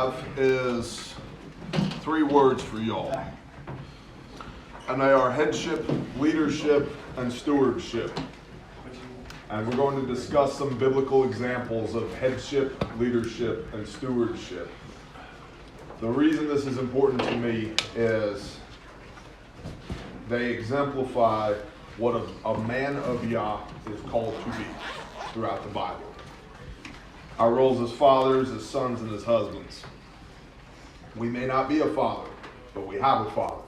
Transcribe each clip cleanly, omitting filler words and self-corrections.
have is 3 words for y'all. And they are headship, leadership, and stewardship. And we're going to discuss some biblical examples of headship, leadership, and stewardship. The reason this is important to me is they exemplify what a man of Yah is called to be throughout the Bible. Our roles as fathers, as sons, and as husbands. We may not be a father, but we have a father.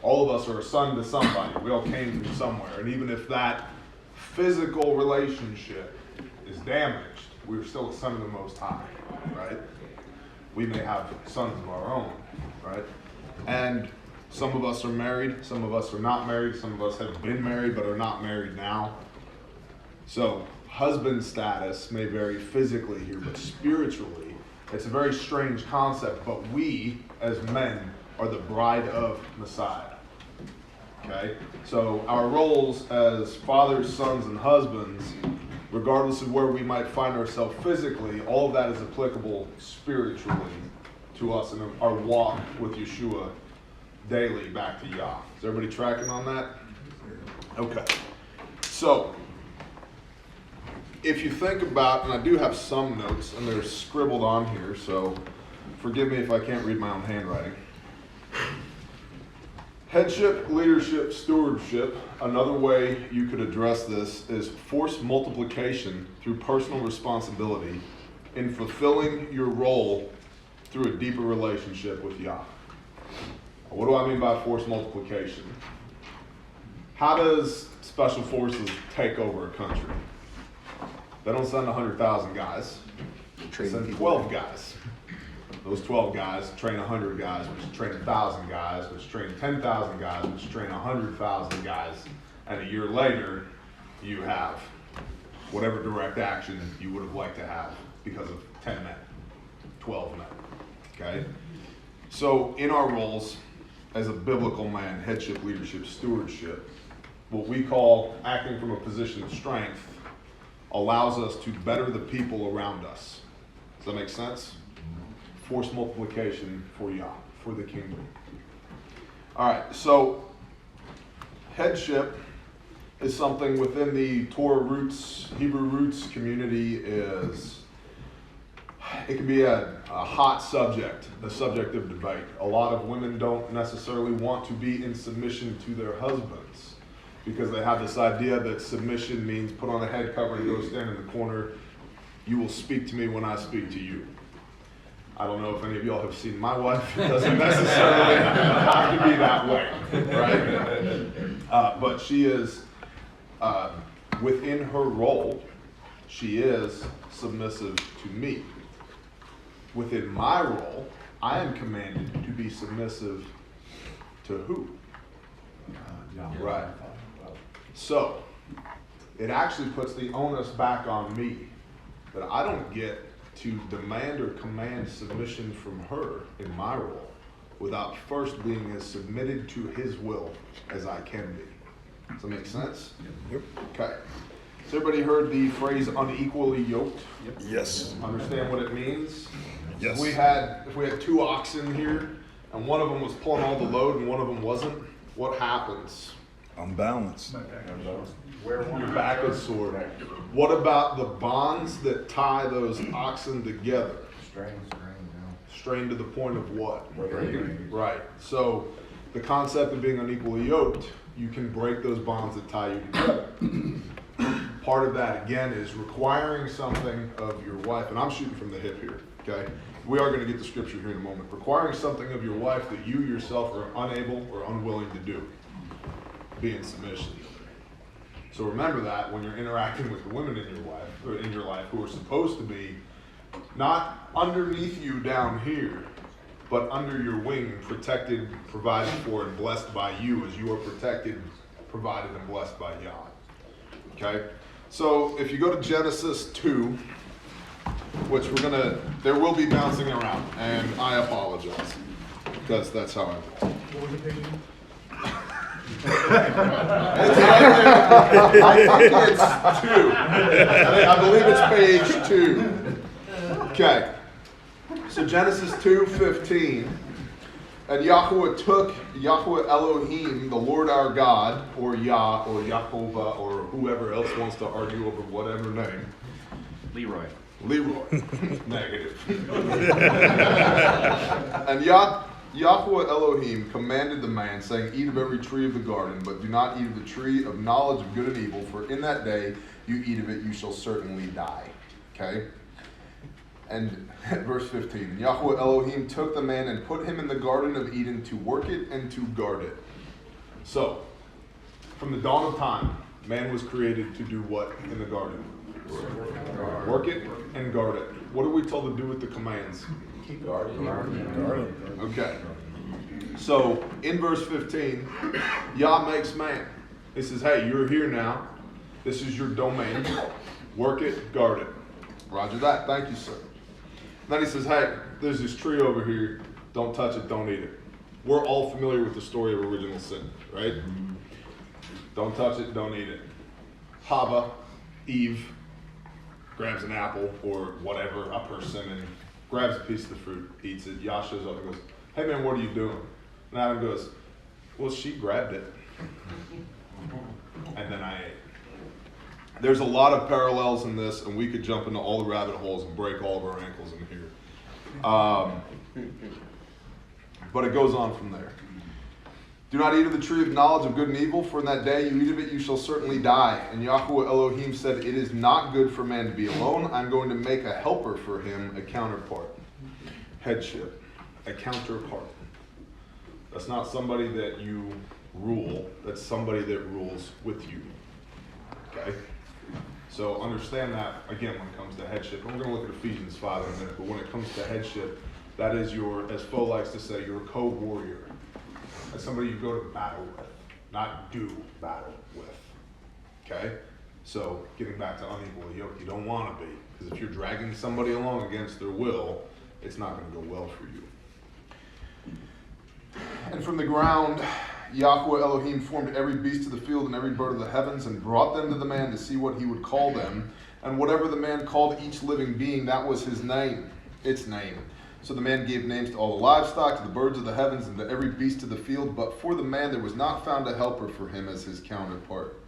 All of us are a son to somebody. We all came from somewhere. And even if that physical relationship is damaged, we're still a son of the Most High, right? We may have sons of our own, right? And some of us are married, some of us are not married, some of us have been married but are not married now. So husband status may vary physically here, but spiritually, it's a very strange concept, but we as men are the bride of Messiah. Okay? So our roles as fathers, sons, and husbands, regardless of where we might find ourselves physically, all of that is applicable spiritually to us in our walk with Yeshua daily back to Yah. Is everybody tracking on that? Okay. So, if you think about, and I do have some notes, and they're scribbled on here, so forgive me if I can't read my own handwriting. Headship, leadership, stewardship. Another way you could address this is force multiplication through personal responsibility in fulfilling your role through a deeper relationship with Yah. What do I mean by force multiplication? How does special forces take over a country? They don't send 100,000 guys. They send 12 guys. Those 12 guys train 100 guys, which train 1,000 guys, which train 10,000 guys, which train 100,000 guys. And a year later, you have whatever direct action you would have liked to have because of 10 men, 12 men. Okay? So in our roles as a biblical man, headship, leadership, stewardship, what we call acting from a position of strength allows us to better the people around us. Does that make sense? Force multiplication for Yah, for the kingdom. All right, so headship is something within the Torah roots, Hebrew roots community it can be a hot subject, a subject of debate. A lot of women don't necessarily want to be in submission to their husbands because they have this idea that submission means put on a head cover and go stand in the corner. You will speak to me when I speak to you. I don't know if any of y'all have seen my wife. It doesn't necessarily have to be that way, right? But she is, within her role, she is submissive to me. Within my role, I am commanded to be submissive to who? Right. So, it actually puts the onus back on me that I don't get to demand or command submission from her in my role without first being as submitted to his will as I can be. Does that make sense? Yep. Okay. Has everybody heard the phrase unequally yoked? Yep. Yes. Understand what it means? Yes. If we had 2 oxen here and one of them was pulling all the load and one of them wasn't, what happens? Unbalanced. Your back is sore. What about the bonds that tie those oxen together? Strained to the point of what? Right. So the concept of being unequally yoked, you can break those bonds that tie you together. Part of that, again, is requiring something of your wife, and I'm shooting from the hip here, okay? We are going to get the scripture here in a moment. Requiring something of your wife that you yourself are unable or unwilling to do. Be in submission. So remember that when you're interacting with the women in your life who are supposed to be not underneath you down here, but under your wing, protected, provided for, and blessed by you as you are protected, provided, and blessed by Yah. Okay? So if you go to Genesis 2, which there will be bouncing around, and I apologize, because that's how I roll. What was the page? I think it's 2. I believe it's page 2. Okay. So Genesis 2:15, and Yahweh took Yahweh Elohim, the Lord our God, or Yah, or Yahovah, or whoever else wants to argue over whatever name. Leroy. Negative. And Yahweh Elohim commanded the man, saying, eat of every tree of the garden, but do not eat of the tree of knowledge of good and evil, for in that day you eat of it, you shall certainly die. Okay? And verse 15, and Yahweh Elohim took the man and put him in the garden of Eden to work it and to guard it. So, from the dawn of time, man was created to do what in the garden? Work it and guard it. What are we told to do with the commands? Keep guarding. Okay. So, in verse 15, Yah makes man. He says, hey, you're here now. This is your domain. Work it, guard it. Roger that. Thank you, sir. Then he says, hey, there's this tree over here. Don't touch it, don't eat it. We're all familiar with the story of original sin, right? Don't touch it, don't eat it. Hava, Eve, grabs an apple or whatever, a persimmon, grabs a piece of the fruit, eats it. Yah shows up and goes, hey man, what are you doing? And Adam goes, well, she grabbed it. And then I ate. There's a lot of parallels in this, and we could jump into all the rabbit holes and break all of our ankles in here. But it goes on from there. Do not eat of the tree of knowledge of good and evil, for in that day you eat of it, you shall certainly die. And Yahweh Elohim said, it is not good for man to be alone. I'm going to make a helper for him, a counterpart. Headship, a counterpart. That's not somebody that you rule. That's somebody that rules with you. Okay? So understand that, again, when it comes to headship. And we're going to look at Ephesians 5 in a minute, but when it comes to headship, that is your, as Foe likes to say, your co-warrior. That's somebody you go to battle with, not do battle with. Okay? So getting back to unequal yoke, you don't want to be, because if you're dragging somebody along against their will, it's not going to go well for you. And from the ground, Yahweh Elohim formed every beast of the field and every bird of the heavens and brought them to the man to see what he would call them. And whatever the man called each living being, that was his name, its name. So the man gave names to all the livestock, to the birds of the heavens, and to every beast of the field. But for the man there was not found a helper for him as his counterpart.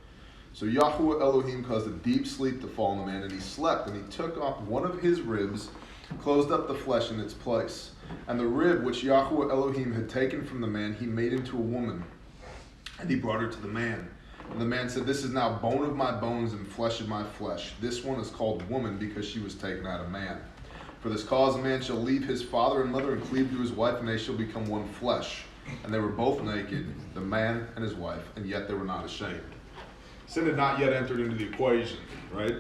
So Yahweh Elohim caused a deep sleep to fall on the man, and he slept, and he took off one of his ribs, closed up the flesh in its place. And the rib which Yahweh Elohim had taken from the man, he made into a woman, and he brought her to the man. And the man said, this is now bone of my bones and flesh of my flesh. This one is called woman because she was taken out of man. For this cause a man shall leave his father and mother and cleave to his wife, and they shall become one flesh. And they were both naked, the man and his wife, and yet they were not ashamed. Sin had not yet entered into the equation, right?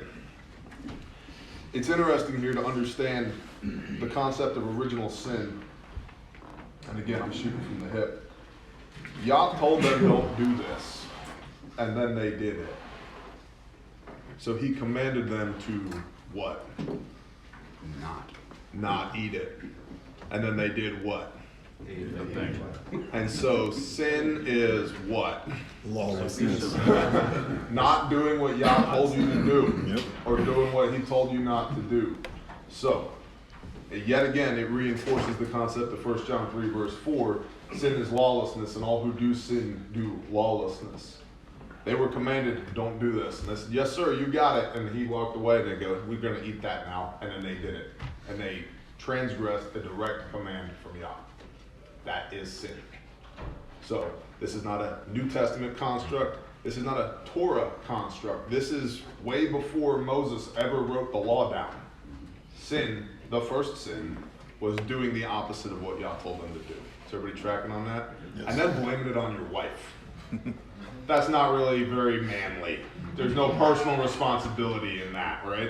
It's interesting here to understand the concept of original sin. And again, I'm shooting from the hip. Yah told them don't do this, and then they did it. So he commanded them to what? Not eat it. And then they did what? The thing. And so sin is what? Lawlessness. Not doing what Yah told you to do. Yep. Or doing what he told you not to do. So, yet again, it reinforces the concept of 1 John 3 verse 4. Sin is lawlessness, and all who do sin do lawlessness. They were commanded, don't do this. And they said, yes, sir, you got it. And he walked away, and they go, we're going to eat that now. And then they did it. And they transgressed a direct command from Yah. That is sin. So, this is not a New Testament construct. This is not a Torah construct. This is way before Moses ever wrote the law down. Sin, the first sin, was doing the opposite of what Yah told them to do. Is everybody tracking on that? Yes. And then blaming it on your wife. That's not really very manly. There's no personal responsibility in that, right?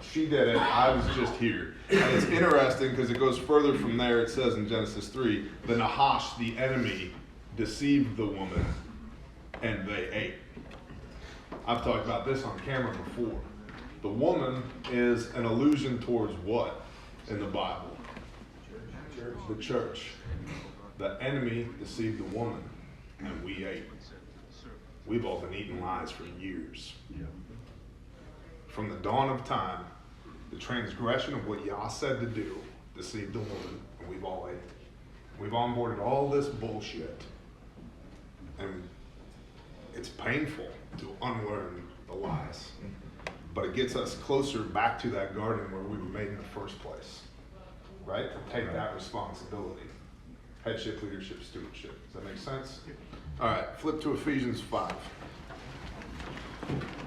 She did it, I was just here. And it's interesting because it goes further from there. It says in Genesis 3, the Nahash, the enemy, deceived the woman, and they ate. I've talked about this on camera before. The woman is an allusion towards what in the Bible? The church. The enemy deceived the woman, and we ate. We've all been eating lies for years. From the dawn of time, the transgression of what Yah said to do, deceived a woman, and we've onboarded all this bullshit. And it's painful to unlearn the lies. But it gets us closer back to that garden where we were made in the first place. Right? To take that responsibility. Headship, leadership, stewardship. Does that make sense? All right, flip to Ephesians 5.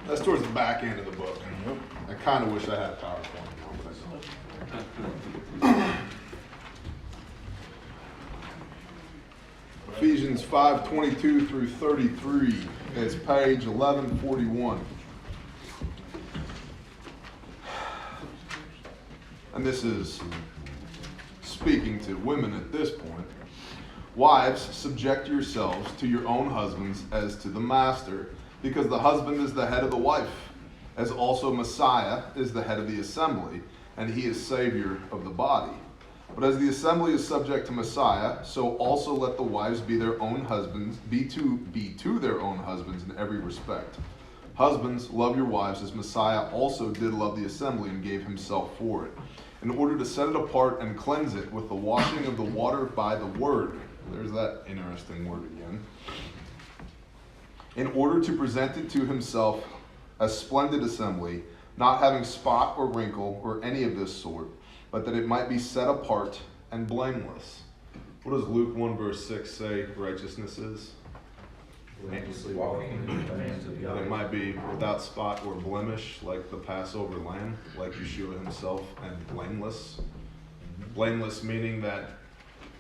That's towards the back end of the book. I kind of wish I had PowerPoint now, but I don't. Ephesians 5:22 through 33. It's page 1141. And this is speaking to women at this point. Wives, subject yourselves to your own husbands as to the master, because the husband is the head of the wife, as also Messiah is the head of the assembly, and he is Savior of the body. But as the assembly is subject to Messiah, so also let the wives be their own husbands, be to their own husbands in every respect. Husbands, love your wives as Messiah also did love the assembly and gave himself for it, in order to set it apart and cleanse it with the washing of the water by the word. There's that interesting word again. In order to present it to himself a splendid assembly, not having spot or wrinkle or any of this sort, but that it might be set apart and blameless. What does Luke 1 verse 6 say righteousness is? Walking in the commands of It might be without spot or blemish, like the Passover lamb, like Yeshua himself, and blameless. Blameless meaning that,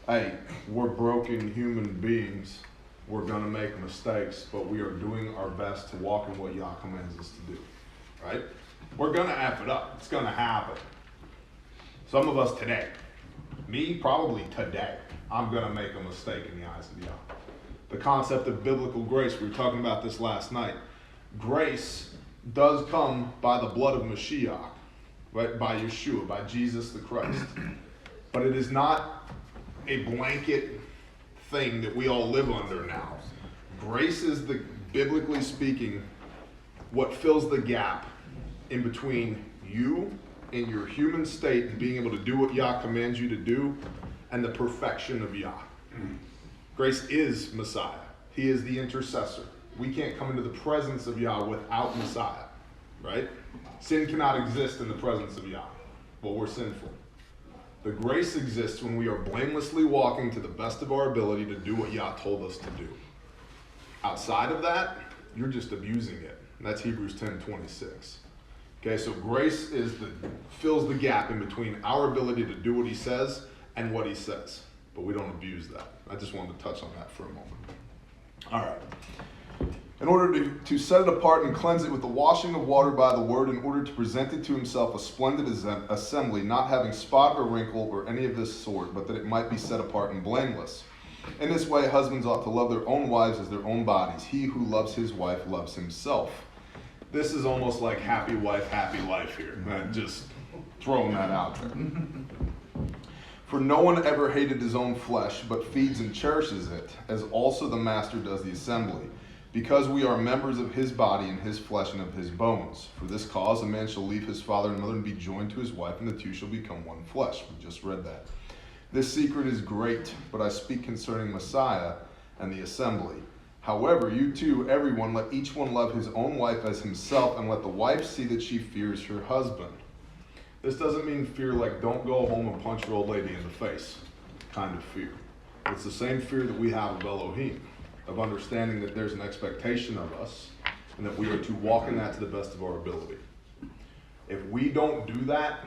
hey, we're broken human beings. We're going to make mistakes, but we are doing our best to walk in what Yah commands us to do. Right? We're going to F it up. It's going to happen. Some of us today, me probably today, I'm going to make a mistake in the eyes of Yah. The concept of biblical grace, we were talking about this last night. Grace does come by the blood of Mashiach, right? By Yeshua, by Jesus the Christ. But it is not a blanket thing that we all live under now. Grace is, biblically speaking, what fills the gap in between you in your human state and being able to do what Yah commands you to do and the perfection of Yah. Grace is Messiah. He is the intercessor. We can't come into the presence of Yah without Messiah, right? Sin cannot exist in the presence of Yah. Well, we're sinful. The grace exists when we are blamelessly walking to the best of our ability to do what Yah told us to do. Outside of that, you're just abusing it. And that's Hebrews 10:26. Okay, so grace fills the gap in between our ability to do what he says and what he says. But we don't abuse that. I just wanted to touch on that for a moment. All right. In order to set it apart and cleanse it with the washing of water by the word, in order to present it to himself a splendid assembly, not having spot or wrinkle or any of this sort, but that it might be set apart and blameless. In this way, husbands ought to love their own wives as their own bodies. He who loves his wife loves himself. This is almost like happy wife, happy life here. I'm just throwing that out there. For no one ever hated his own flesh, but feeds and cherishes it, as also the master does the assembly, because we are members of his body and his flesh and of his bones. For this cause a man shall leave his father and mother and be joined to his wife, and the two shall become one flesh. We just read that. This secret is great, but I speak concerning Messiah and the assembly. However, you too, everyone, let each one love his own wife as himself, and let the wife see that she fears her husband. This doesn't mean fear like don't go home and punch your old lady in the face kind of fear. It's the same fear that we have of Elohim, of understanding that there's an expectation of us and that we are to walk in that to the best of our ability. If we don't do that,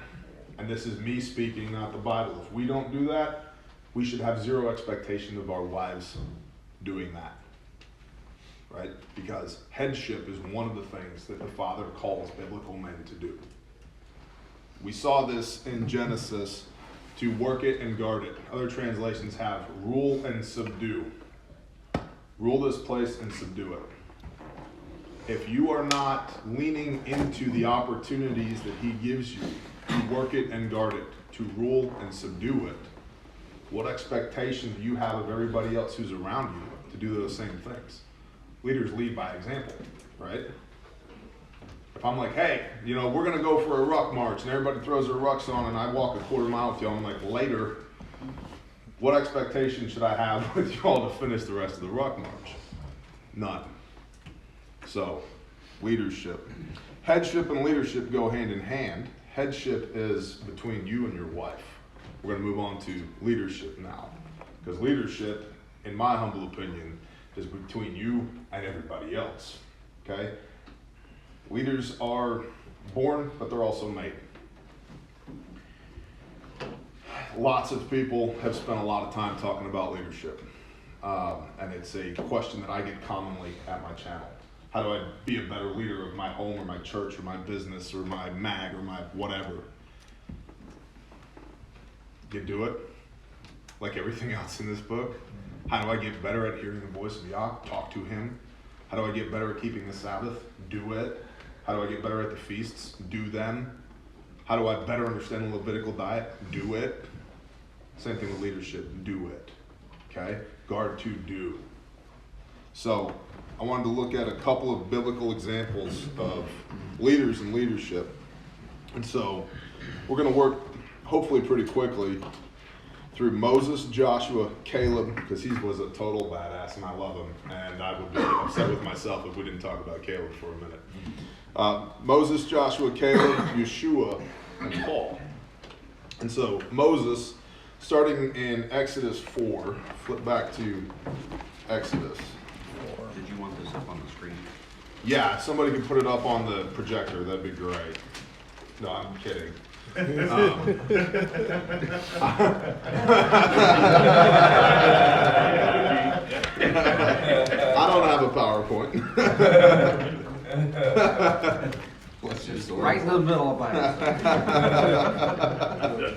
and this is me speaking, not the Bible, if we don't do that, we should have zero expectation of our wives doing that. Right? Because headship is one of the things that the Father calls biblical men to do. We saw this in Genesis, to work it and guard it. Other translations have rule and subdue. Rule this place and subdue it. If you are not leaning into the opportunities that he gives you to work it and guard it, to rule and subdue it, what expectation do you have of everybody else who's around you to do those same things? Leaders lead by example, right? If If I'm like, hey, you know, we're going to go for a ruck march, and everybody throws their rucks on, and I walk a quarter mile with y'all, I'm like, later, what expectation should I have with y'all to finish the rest of the ruck march? None. So, leadership. Headship and leadership go hand in hand. Headship is between you and your wife. We're going to move on to leadership now. Because leadership, in my humble opinion, is between you and everybody else. Okay? Leaders are born, but they're also made. Lots of people have spent a lot of time talking about leadership. And it's a question that I get commonly at my channel. How do I be a better leader of my home or my church or my business or my mag or my whatever? You do it like everything else in this book. How do I get better at hearing the voice of Yah? Talk to him. How do I get better at keeping the Sabbath? Do it. How do I get better at the feasts? Do them. How do I better understand the Levitical diet? Do it. Same thing with leadership. Do it. Okay? Guard to do. So, I wanted to look at a couple of biblical examples of leaders and leadership. And so, we're going to work, hopefully pretty quickly, through Moses, Joshua, Caleb, because he was a total badass and I love him. And I would be upset with myself if we didn't talk about Caleb for a minute. Moses, Joshua, Caleb, Yeshua, and Paul. And so, Moses, starting in Exodus 4, flip back to Exodus. Did you want this up on the screen? Yeah, if somebody could put it up on the projector, that'd be great. No, I'm kidding. I don't have a PowerPoint. Let's just Right in the middle of my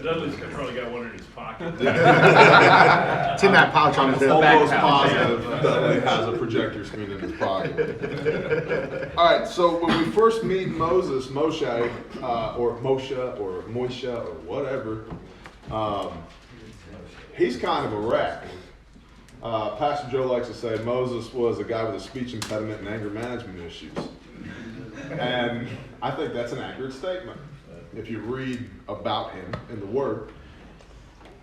Dudley's probably got one in his pocket. It's in that pouch on his Almost back. positive that he has a projector screen in his pocket. All right, so when we first meet Moses, Moshe, or Moishe, or whatever, he's kind of a wreck. Pastor Joe likes to say Moses was a guy with a speech impediment and anger management issues. And I think that's an accurate statement. If you read about him in the Word,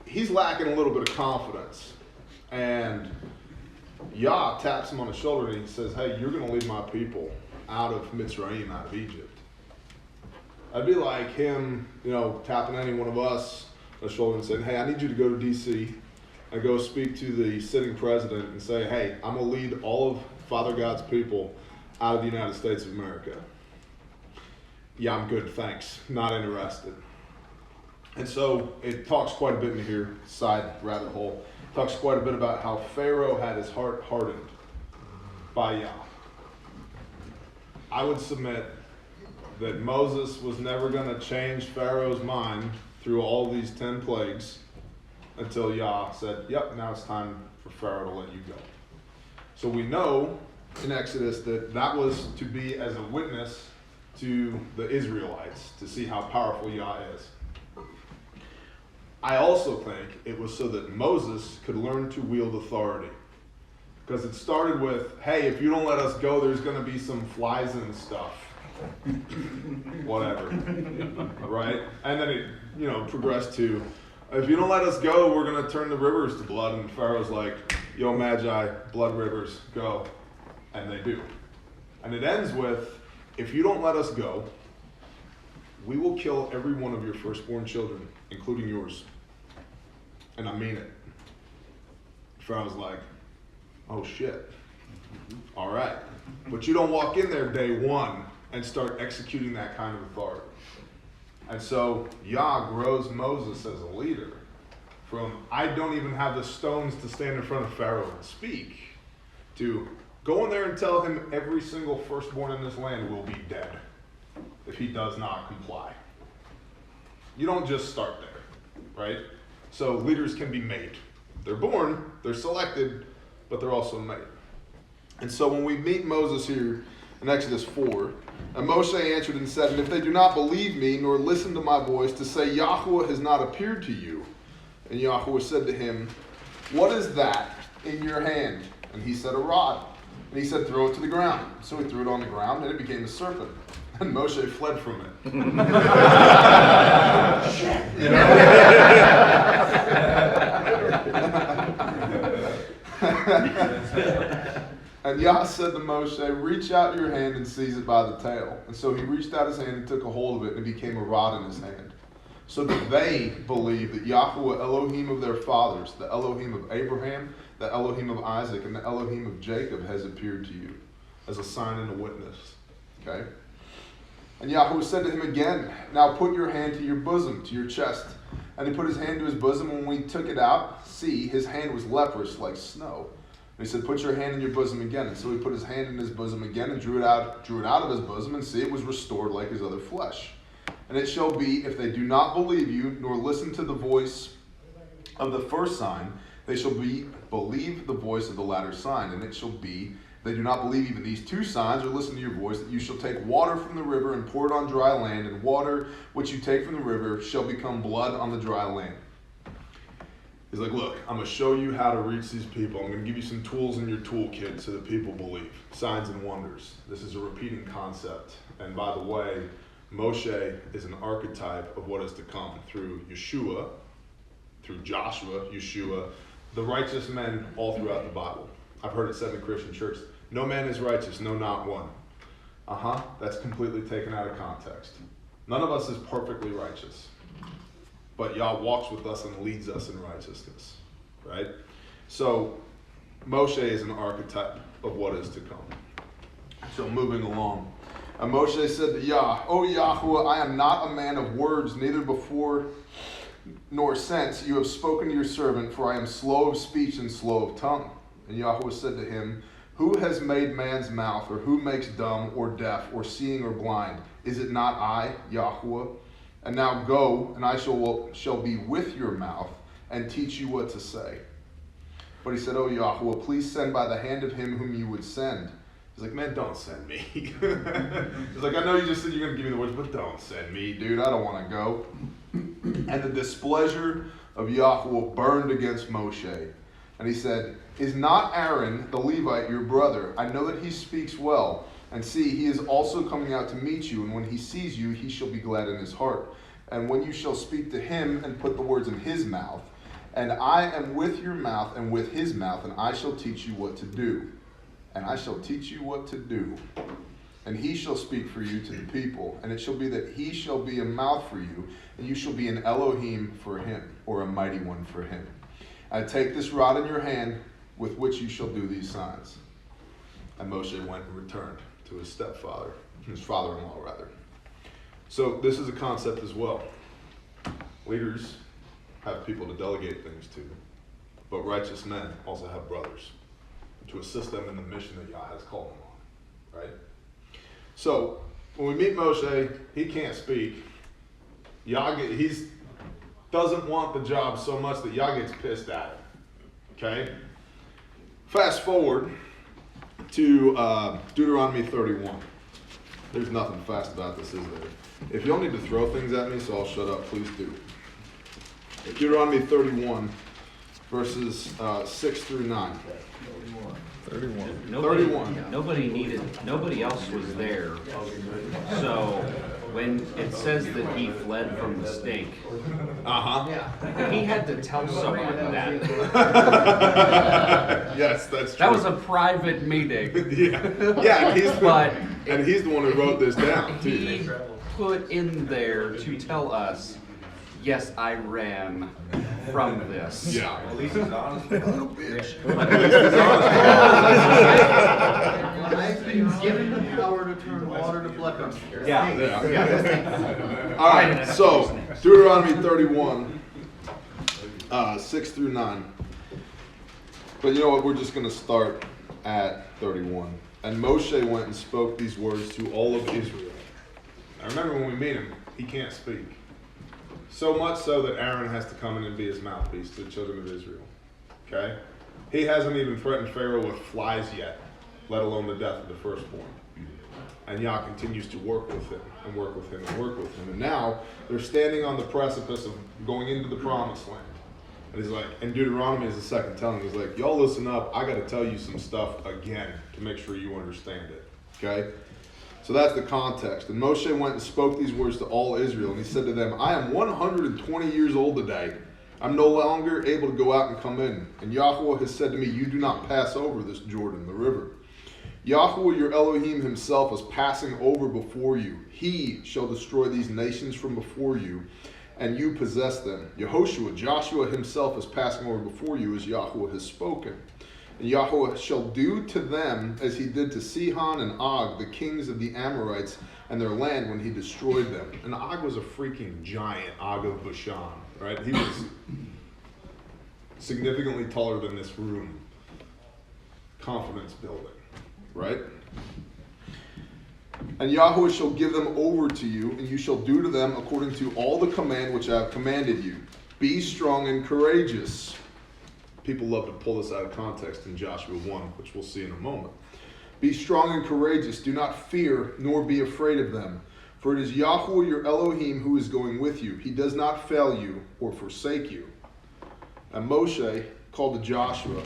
he's lacking a little bit of confidence. And Yah taps him on the shoulder and he says, hey, you're going to lead my people out of Mitzrayim, out of Egypt. That'd be like him, tapping any one of us on the shoulder and saying, hey, I need you to go to D.C. and go speak to the sitting president and say, hey, I'm going to lead all of Father God's people out of the United States of America. Yeah, I'm good, thanks. Not interested. And so it talks quite a bit in here, side rabbit hole, talks quite a bit about how Pharaoh had his heart hardened by Yah. I would submit that Moses was never going to change Pharaoh's mind through all these 10 plagues until Yah said, yep, now it's time for Pharaoh to let you go. So we know in Exodus that was to be as a witness to the Israelites to see how powerful Yah is. I also think it was so that Moses could learn to wield authority. Because it started with, hey, if you don't let us go, there's going to be some flies and stuff. Whatever. Right? And then it, progressed to, if you don't let us go, we're going to turn the rivers to blood. And Pharaoh's like, yo, Magi, blood rivers, go. And they do. And it ends with, if you don't let us go, we will kill every one of your firstborn children, including yours. And I mean it. Pharaoh's like, oh shit. All right. But you don't walk in there day one and start executing that kind of authority. And so Yah grows Moses as a leader from, I don't even have the stones to stand in front of Pharaoh and speak, to go in there and tell him every single firstborn in this land will be dead if he does not comply. You don't just start there, right? So leaders can be made. They're born, they're selected, but they're also made. And so when we meet Moses here in Exodus 4, and Moshe answered and said, and if they do not believe me, nor listen to my voice, to say, Yahweh has not appeared to you. And Yahweh said to him, what is that in your hand? And he said, a rod. And he said, throw it to the ground. So he threw it on the ground, and it became a serpent. And Moshe fled from it. And Yah said to Moshe, reach out your hand and seize it by the tail. And so he reached out his hand and took a hold of it, and it became a rod in his hand. So that they believed that Yahweh, Elohim of their fathers, the Elohim of Abraham, the Elohim of Isaac, and the Elohim of Jacob has appeared to you as a sign and a witness. Okay? And Yahweh said to him again, now put your hand to your bosom, to your chest. And he put his hand to his bosom, and when we took it out, see, his hand was leprous like snow. And he said, put your hand in your bosom again. And so he put his hand in his bosom again and drew it out of his bosom, and see, it was restored like his other flesh. And it shall be, if they do not believe you, nor listen to the voice of the first sign, they shall believe the voice of the latter sign. And it shall be, if they do not believe even these two signs, or listen to your voice, that you shall take water from the river and pour it on dry land, and water which you take from the river shall become blood on the dry land. He's like, look, I'm going to show you how to reach these people. I'm going to give you some tools in your toolkit so that people believe. Signs and wonders. This is a repeating concept. And by the way, Moshe is an archetype of what is to come through Yeshua, through Joshua, Yeshua, the righteous men all throughout the Bible. I've heard it said in Christian church, no man is righteous, no, not one. That's completely taken out of context. None of us is perfectly righteous. But Yah walks with us and leads us in righteousness, right? So Moshe is an archetype of what is to come. So moving along. And Moshe said to Yah, O Yahweh, I am not a man of words, neither before nor since you have spoken to your servant, for I am slow of speech and slow of tongue. And Yahweh said to him, who has made man's mouth, or who makes dumb or deaf or seeing or blind? Is it not I, Yahweh? And now go, and I shall be with your mouth and teach you what to say. But he said, O Yahweh, please send by the hand of him whom you would send. He's like, man, don't send me. He's like, I know you just said you're going to give me the words, but don't send me, dude. I don't want to go. And the displeasure of Yahweh burned against Moshe. And he said, is not Aaron the Levite your brother? I know that he speaks well. And see, he is also coming out to meet you, and when he sees you, he shall be glad in his heart. And when you shall speak to him and put the words in his mouth, and I am with your mouth and with his mouth, and I shall teach you what to do. And I shall teach you what to do. And he shall speak for you to the people. And it shall be that he shall be a mouth for you, and you shall be an Elohim for him, or a mighty one for him. And take this rod in your hand, with which you shall do these signs. And Moshe went and returned to his stepfather, his father-in-law rather. So this is a concept as well. Leaders have people to delegate things to, but righteous men also have brothers to assist them in the mission that Yah has called them on, right? So when we meet Moshe, he can't speak. He doesn't want the job so much that Yah gets pissed at him, okay? Fast forward to Deuteronomy 31. There's nothing fast about this, is there? If y'all need to throw things at me, so I'll shut up, please do. Deuteronomy 31, verses 6 through 9. 31. Nobody else was there. So when it says that he fled from the stake, he had to tell someone that. Yes, that's true. That was a private meeting. Yeah, and he's the one who wrote this down, too. He put in there to tell us, yes, I ran from this. Yeah. At least he's honest. Little bitch. I've been given the power to turn water to blood. Yeah. All right, so Deuteronomy 31, 6 through 9. But you know what? We're just going to start at 31. And Moshe went and spoke these words to all of Israel. Now remember, when we meet him, he can't speak. So much so that Aaron has to come in and be his mouthpiece to the children of Israel. Okay? He hasn't even threatened Pharaoh with flies yet, let alone the death of the firstborn. And Yah continues to work with him and work with him and work with him. And now they're standing on the precipice of going into the promised land. And he's like, and Deuteronomy is the second telling. He's like, y'all listen up. I got to tell you some stuff again to make sure you understand it. Okay? So that's the context. And Moshe went and spoke these words to all Israel, and he said to them, I am 120 years old today. I'm no longer able to go out and come in. And Yahweh has said to me, you do not pass over this Jordan, the river. Yahweh, your Elohim himself, is passing over before you. He shall destroy these nations from before you, and you possess them. Yehoshua, Joshua himself, is passing over before you, as Yahweh has spoken. And Yahweh shall do to them as he did to Sihon and Og, the kings of the Amorites, and their land when he destroyed them. And Og was a freaking giant, Og of Bashan, right? He was significantly taller than this room. Confidence building, right? And Yahweh shall give them over to you, and you shall do to them according to all the command which I have commanded you. Be strong and courageous. People love to pull this out of context in Joshua 1, which we'll see in a moment. Be strong and courageous. Do not fear, nor be afraid of them. For it is Yahweh your Elohim who is going with you. He does not fail you or forsake you. And Moshe called to Joshua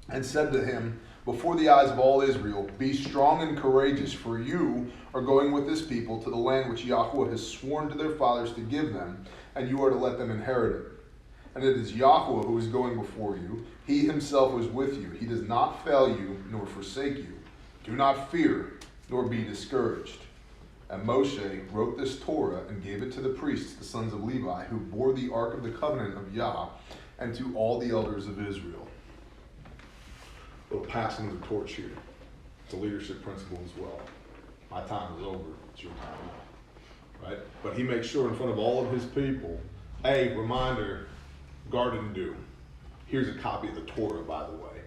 and said to him, before the eyes of all Israel, be strong and courageous, for you are going with this people to the land which Yahweh has sworn to their fathers to give them, and you are to let them inherit it. And it is Yahweh who is going before you. He himself is with you. He does not fail you nor forsake you. Do not fear nor be discouraged. And Moshe wrote this Torah and gave it to the priests, the sons of Levi, who bore the ark of the covenant of Yah, and to all the elders of Israel. A little passing of the torch here. It's a leadership principle as well. My time is over. It's your time. Right? But he makes sure in front of all of his people, a reminder, guard and do. Here's a copy of the Torah, by the way.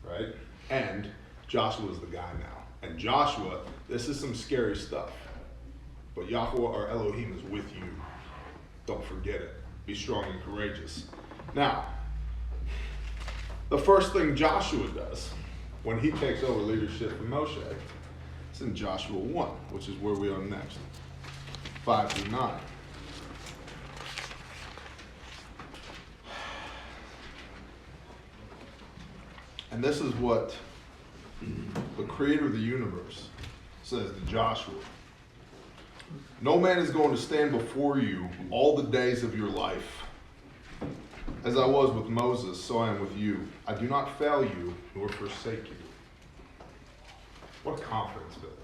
Right? And Joshua's the guy now. And Joshua, this is some scary stuff. But Yahweh, our Elohim, is with you. Don't forget it. Be strong and courageous. Now, the first thing Joshua does when he takes over leadership from Moshe, it's in Joshua 1, which is where we are next, 5 through 9. And this is what the creator of the universe says to Joshua. No man is going to stand before you all the days of your life. As I was with Moses, so I am with you. I do not fail you nor forsake you. What a confidence builder.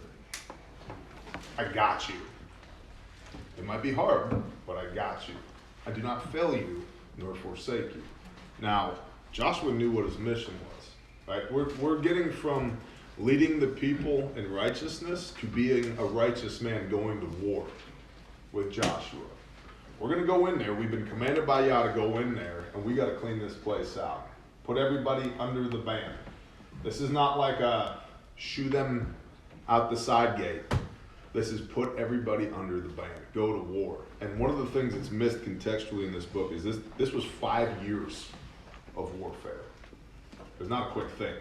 I got you. It might be hard, but I got you. I do not fail you nor forsake you. Now, Joshua knew what his mission was. Right? We're getting from leading the people in righteousness to being a righteous man going to war with Joshua. We're going to go in there. We've been commanded by Yah to go in there, and we got to clean this place out. Put everybody under the ban. This is not like a shoo them out the side gate. This is put everybody under the ban. Go to war. And one of the things that's missed contextually in this book is this was 5 years of warfare. It was not a quick thing.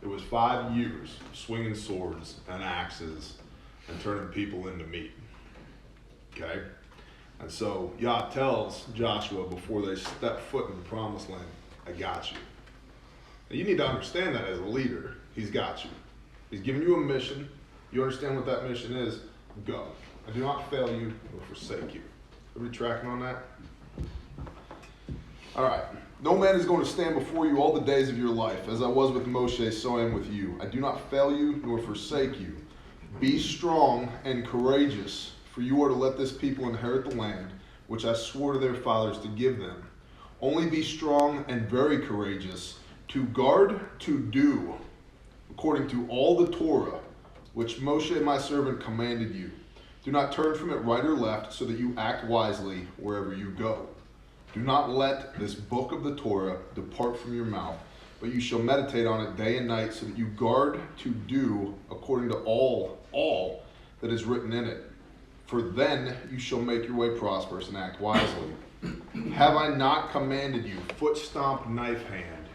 It was 5 years swinging swords and axes and turning people into meat. Okay? And so Yah tells Joshua before they step foot in the promised land, I got you. Now you need to understand that as a leader, he's got you. He's giving you a mission. You understand what that mission is? Go. I do not fail you or forsake you. Are we tracking on that? All right. No man is going to stand before you all the days of your life. As I was with Moshe, so I am with you. I do not fail you nor forsake you. Be strong and courageous, for you are to let this people inherit the land, which I swore to their fathers to give them. Only be strong and very courageous, to guard, to do, according to all the Torah, which Moshe my servant commanded you. Do not turn from it right or left, so that you act wisely wherever you go. Do not let this book of the Torah depart from your mouth, but you shall meditate on it day and night, so that you guard to do according to all that is written in it. For then you shall make your way prosperous and act wisely. Have I not commanded you, foot stomp, knife hand?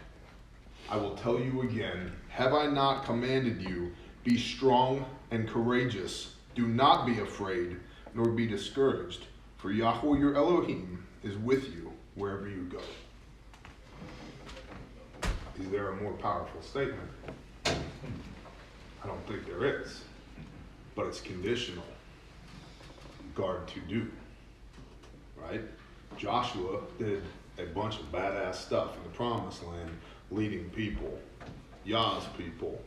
I will tell you again, have I not commanded you, be strong and courageous. Do not be afraid, nor be discouraged, for Yahweh your Elohim is with you wherever you go. Is there a more powerful statement? I don't think there is. but it's conditional. Guard to do, right? Joshua did a bunch of badass stuff in the promised land, leading people, Yah's people,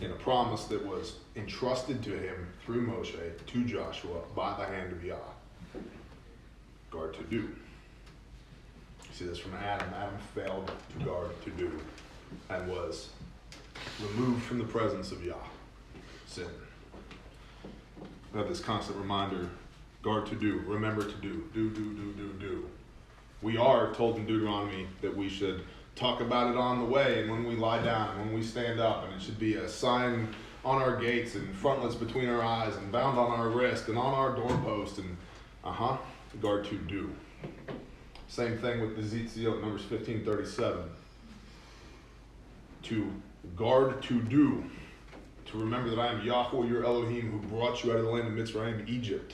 in a promise that was entrusted to him through Moshe to Joshua by the hand of Yah. Guard to do. See this from Adam. Adam failed to guard to do and was removed from the presence of Yah. Sin. We have this constant reminder, guard to do, remember to do, do. We are told in Deuteronomy that we should talk about it on the way and when we lie down and when we stand up, and it should be a sign on our gates and frontlets between our eyes and bound on our wrist and on our doorpost and guard to do. Same thing with the Tzitzit, Numbers 15:37. To guard to do, to remember that I am Yahweh your Elohim who brought you out of the land of Mitzrayim, Egypt.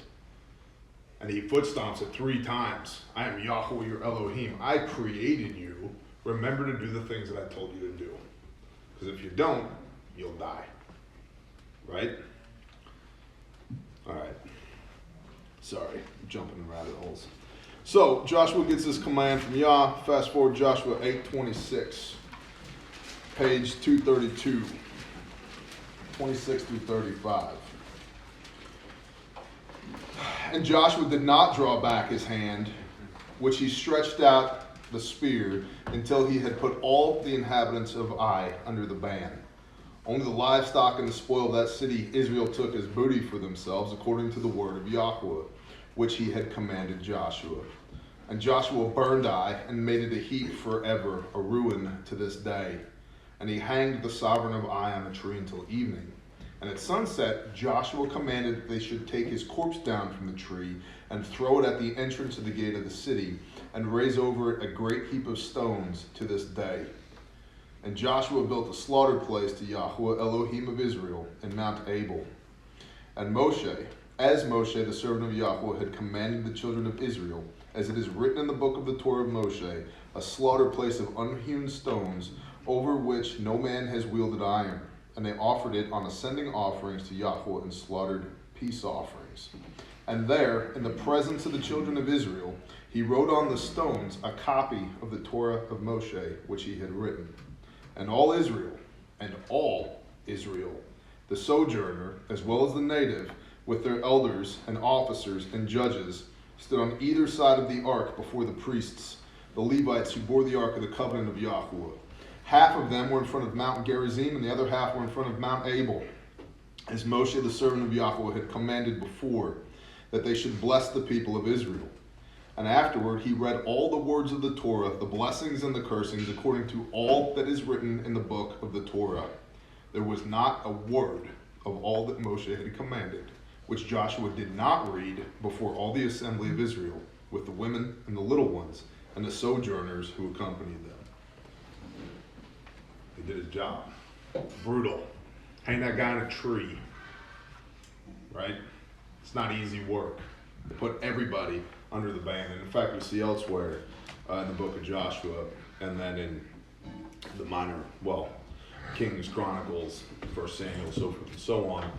And he foot stomps it 3 times. I am Yahweh your Elohim. I created you. Remember to do the things that I told you to do. Because if you don't, you'll die. Right? All right. Sorry, I'm jumping in rabbit holes. So, Joshua gets this command from Yah. Fast forward Joshua 8:26. Page 232. 26 through 35. And Joshua did not draw back his hand, which he stretched out the spear, until he had put all the inhabitants of Ai under the ban. Only the livestock and the spoil of that city Israel took as booty for themselves, according to the word of Yahweh, which he had commanded Joshua. And Joshua burned Ai and made it a heap forever, a ruin to this day. And he hanged the sovereign of Ai on a tree until evening. And at sunset, Joshua commanded that they should take his corpse down from the tree and throw it at the entrance of the gate of the city, and raise over it a great heap of stones to this day. And Joshua built a slaughter place to Yahweh Elohim of Israel in Mount Abel. And Moshe, as Moshe the servant of Yahweh had commanded the children of Israel, as it is written in the book of the Torah of Moshe, a slaughter place of unhewn stones, over which no man has wielded iron. And they offered it on ascending offerings to Yahweh and slaughtered peace offerings. And there, in the presence of the children of Israel, he wrote on the stones a copy of the Torah of Moshe, which he had written. And all Israel, the sojourner, as well as the native, with their elders and officers and judges, stood on either side of the ark before the priests, the Levites who bore the ark of the covenant of Yahweh. Half of them were in front of Mount Gerizim, and the other half were in front of Mount Abel, as Moshe the servant of Yahweh had commanded before, that they should bless the people of Israel. And afterward he read all the words of the Torah, the blessings and the cursings, according to all that is written in the book of the Torah. There was not a word of all that Moshe had commanded, which Joshua did not read before all the assembly of Israel, with the women and the little ones, and the sojourners who accompanied them. He did his job. Brutal. Hang that guy in a tree. Right? It's not easy work. They put everybody under the ban. And in fact, we see elsewhere in the book of Joshua, and then in the Kings, Chronicles, 1 Samuel, so forth and so on,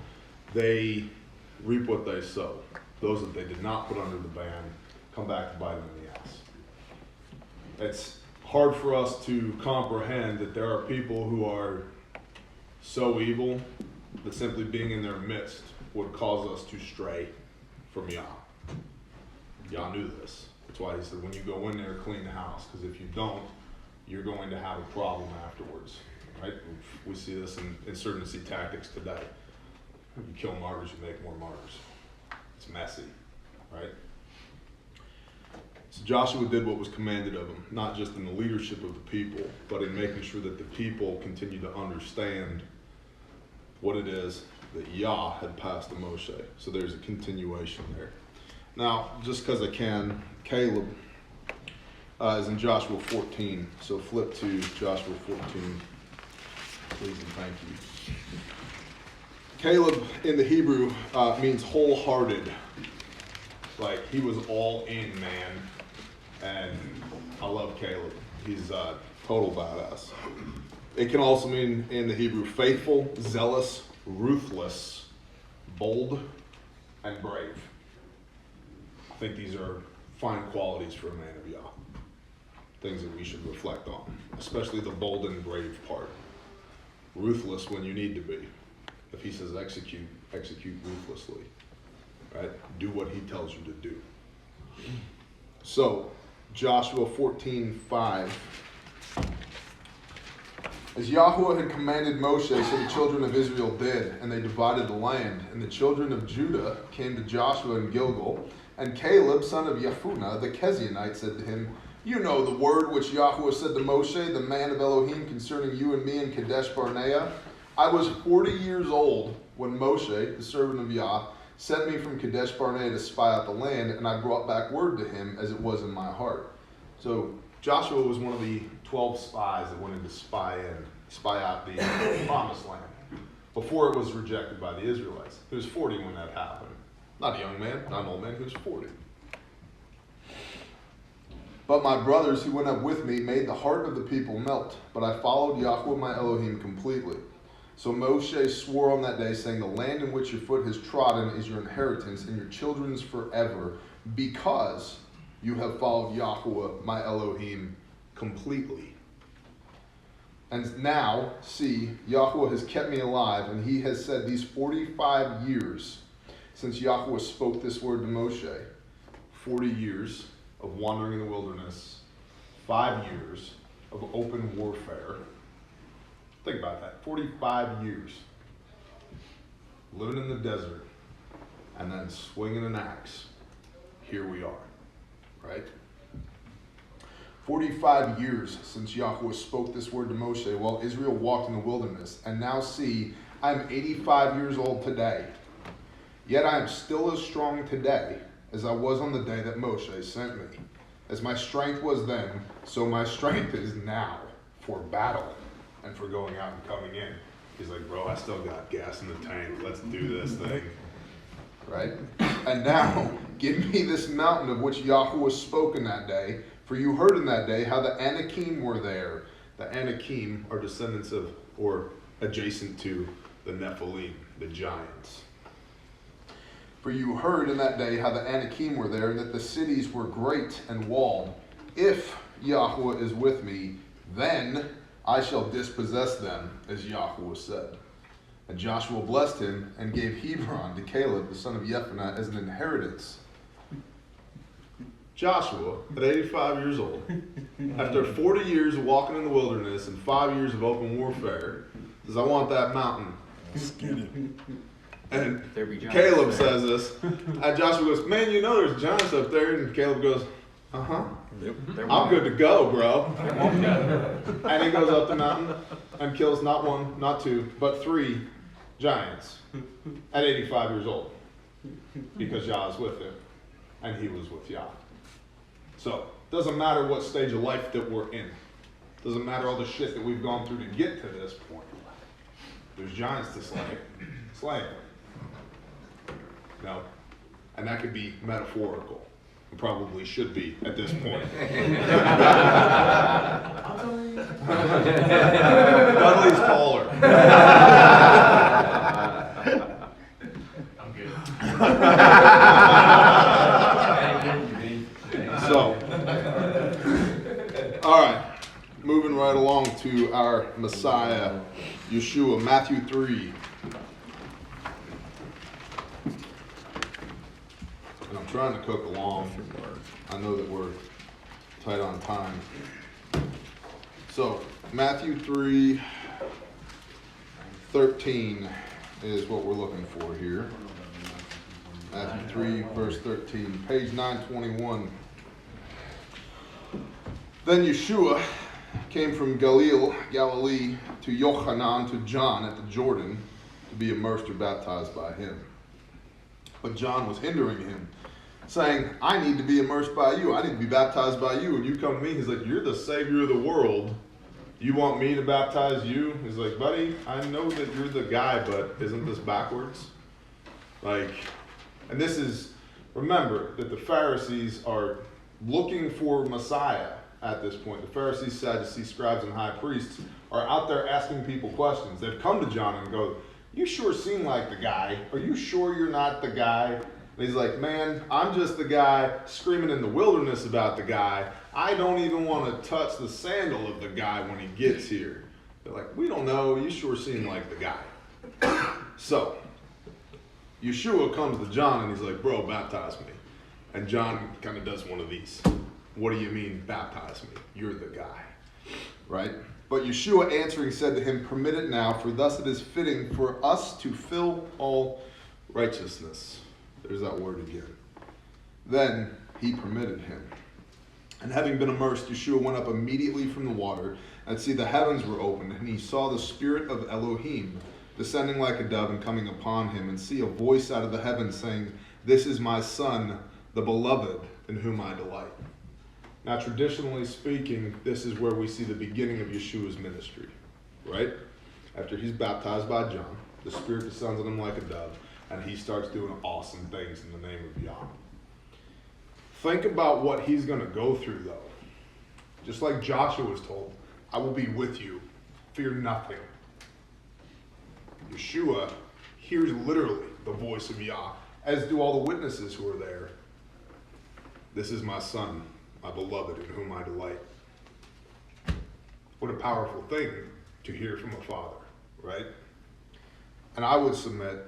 they reap what they sow. Those that they did not put under the ban come back to bite them in the ass. It's hard for us to comprehend that there are people who are so evil that simply being in their midst would cause us to stray from Yah. Yah knew this. That's why he said, when you go in there, clean the house, because if you don't, you're going to have a problem afterwards. Right? We see this in insurgency tactics today. If you kill martyrs, you make more martyrs. It's messy, right? So Joshua did what was commanded of him, not just in the leadership of the people, but in making sure that the people continue to understand what it is that Yah had passed to Moshe. So there's a continuation there. Now, just because I can, Caleb is in Joshua 14. So flip to Joshua 14, please and thank you. Caleb in the Hebrew means wholehearted. Like, he was all in, man. And I love Caleb. He's a total badass. It can also mean in the Hebrew faithful, zealous, ruthless, bold, and brave. I think these are fine qualities for a man of Yah. Things that we should reflect on, especially the bold and brave part. Ruthless when you need to be. If he says execute, execute ruthlessly. Right? Do what he tells you to do. So, Joshua 14:5. As Yahweh had commanded Moshe, so the children of Israel did, and they divided the land. And the children of Judah came to Joshua in Gilgal, and Caleb, son of Yefuneh, the Kezionite, said to him, You know the word which Yahweh said to Moshe, the man of Elohim, concerning you and me in Kadesh Barnea. I was 40 years old when Moshe, the servant of Yah, sent me from Kadesh Barnea to spy out the land, and I brought back word to him as it was in my heart. So Joshua was one of the 12 spies that went in to spy out the promised land before it was rejected by the Israelites. He was 40 when that happened. Not a young man, not an old man, he was 40. But my brothers who went up with me made the heart of the people melt, but I followed Yahweh my Elohim completely. So Moshe swore on that day, saying, The land in which your foot has trodden is your inheritance and your children's forever, because you have followed Yahweh my Elohim completely. And now, see, Yahweh has kept me alive, and he has said these 45 years since Yahweh spoke this word to Moshe. 40 years of wandering in the wilderness, 5 years of open warfare. Think about that, 45 years living in the desert and then swinging an axe. Here we are, right? 45 years since Yahweh spoke this word to Moshe while Israel walked in the wilderness. And now see, I am 85 years old today. Yet I am still as strong today as I was on the day that Moshe sent me. As my strength was then, so my strength is now for battle and for going out and coming in. He's like, bro, I still got gas in the tank. Let's do this thing. Right? And now, give me this mountain of which Yahweh spoke in that day. For you heard in that day how the Anakim were there. The Anakim are descendants of, or adjacent to, the Nephilim, the giants. For you heard in that day how the Anakim were there, and that the cities were great and walled. If Yahweh is with me, then I shall dispossess them, as Yahweh said. And Joshua blessed him and gave Hebron to Caleb, the son of Yefuneh, as an inheritance. Joshua, at 85 years old, after 40 years of walking in the wilderness and 5 years of open warfare, says, I want that mountain. And Caleb says this, and Joshua goes, man, you know there's giants up there. And Caleb goes, uh-huh. Yep. I'm good to go, bro. And he goes up the mountain and kills not one, not two, but 3 giants at 85 years old. Because Yah is with him, and he was with Yah. So, doesn't matter what stage of life that we're in. Doesn't matter all the shit that we've gone through to get to this point. There's giants to slay. Slay them. No. And that could be metaphorical. It probably should be at this point. Dudley's taller. I'm good. So, all right, moving right along to our Messiah, Yeshua, Matthew 3. And I'm trying to cook along. I know that we're tight on time. So, Matthew 3:13 is what we're looking for here. Matthew 3, verse 13, page 921. Then Yeshua came from Galilee to Yochanan, to John at the Jordan, to be immersed or baptized by him. But John was hindering him, saying, I need to be immersed by you. I need to be baptized by you. And you come to me. He's like, you're the Savior of the world. You want me to baptize you? He's like, buddy, I know that you're the guy, but isn't this backwards? Like, and this is, remember that the Pharisees are looking for Messiah at this point. The Pharisees, Sadducees, scribes, and high priests are out there asking people questions. They've come to John and go, you sure seem like the guy. Are you sure you're not the guy? And he's like, man, I'm just the guy screaming in the wilderness about the guy. I don't even want to touch the sandal of the guy when he gets here. They're like, we don't know. You sure seem like the guy. So, Yeshua comes to John and he's like, bro, baptize me. And John kind of does one of these. What do you mean, baptize me? You're the guy. Right? But Yeshua answering said to him, permit it now, for thus it is fitting for us to fill all righteousness. There's that word again. Then he permitted him. And having been immersed, Yeshua went up immediately from the water, and see the heavens were opened, and he saw the Spirit of Elohim descending like a dove and coming upon him, and see a voice out of the heavens saying, this is my Son, the beloved, in whom I delight. Now, traditionally speaking, this is where we see the beginning of Yeshua's ministry, right? After he's baptized by John, the Spirit descends on him like a dove, and he starts doing awesome things in the name of Yah. Think about what he's going to go through, though. Just like Joshua was told, I will be with you, fear nothing. Yeshua hears literally the voice of Yah, as do all the witnesses who are there. This is my Son, my beloved, in whom I delight. What a powerful thing to hear from a father, right? And I would submit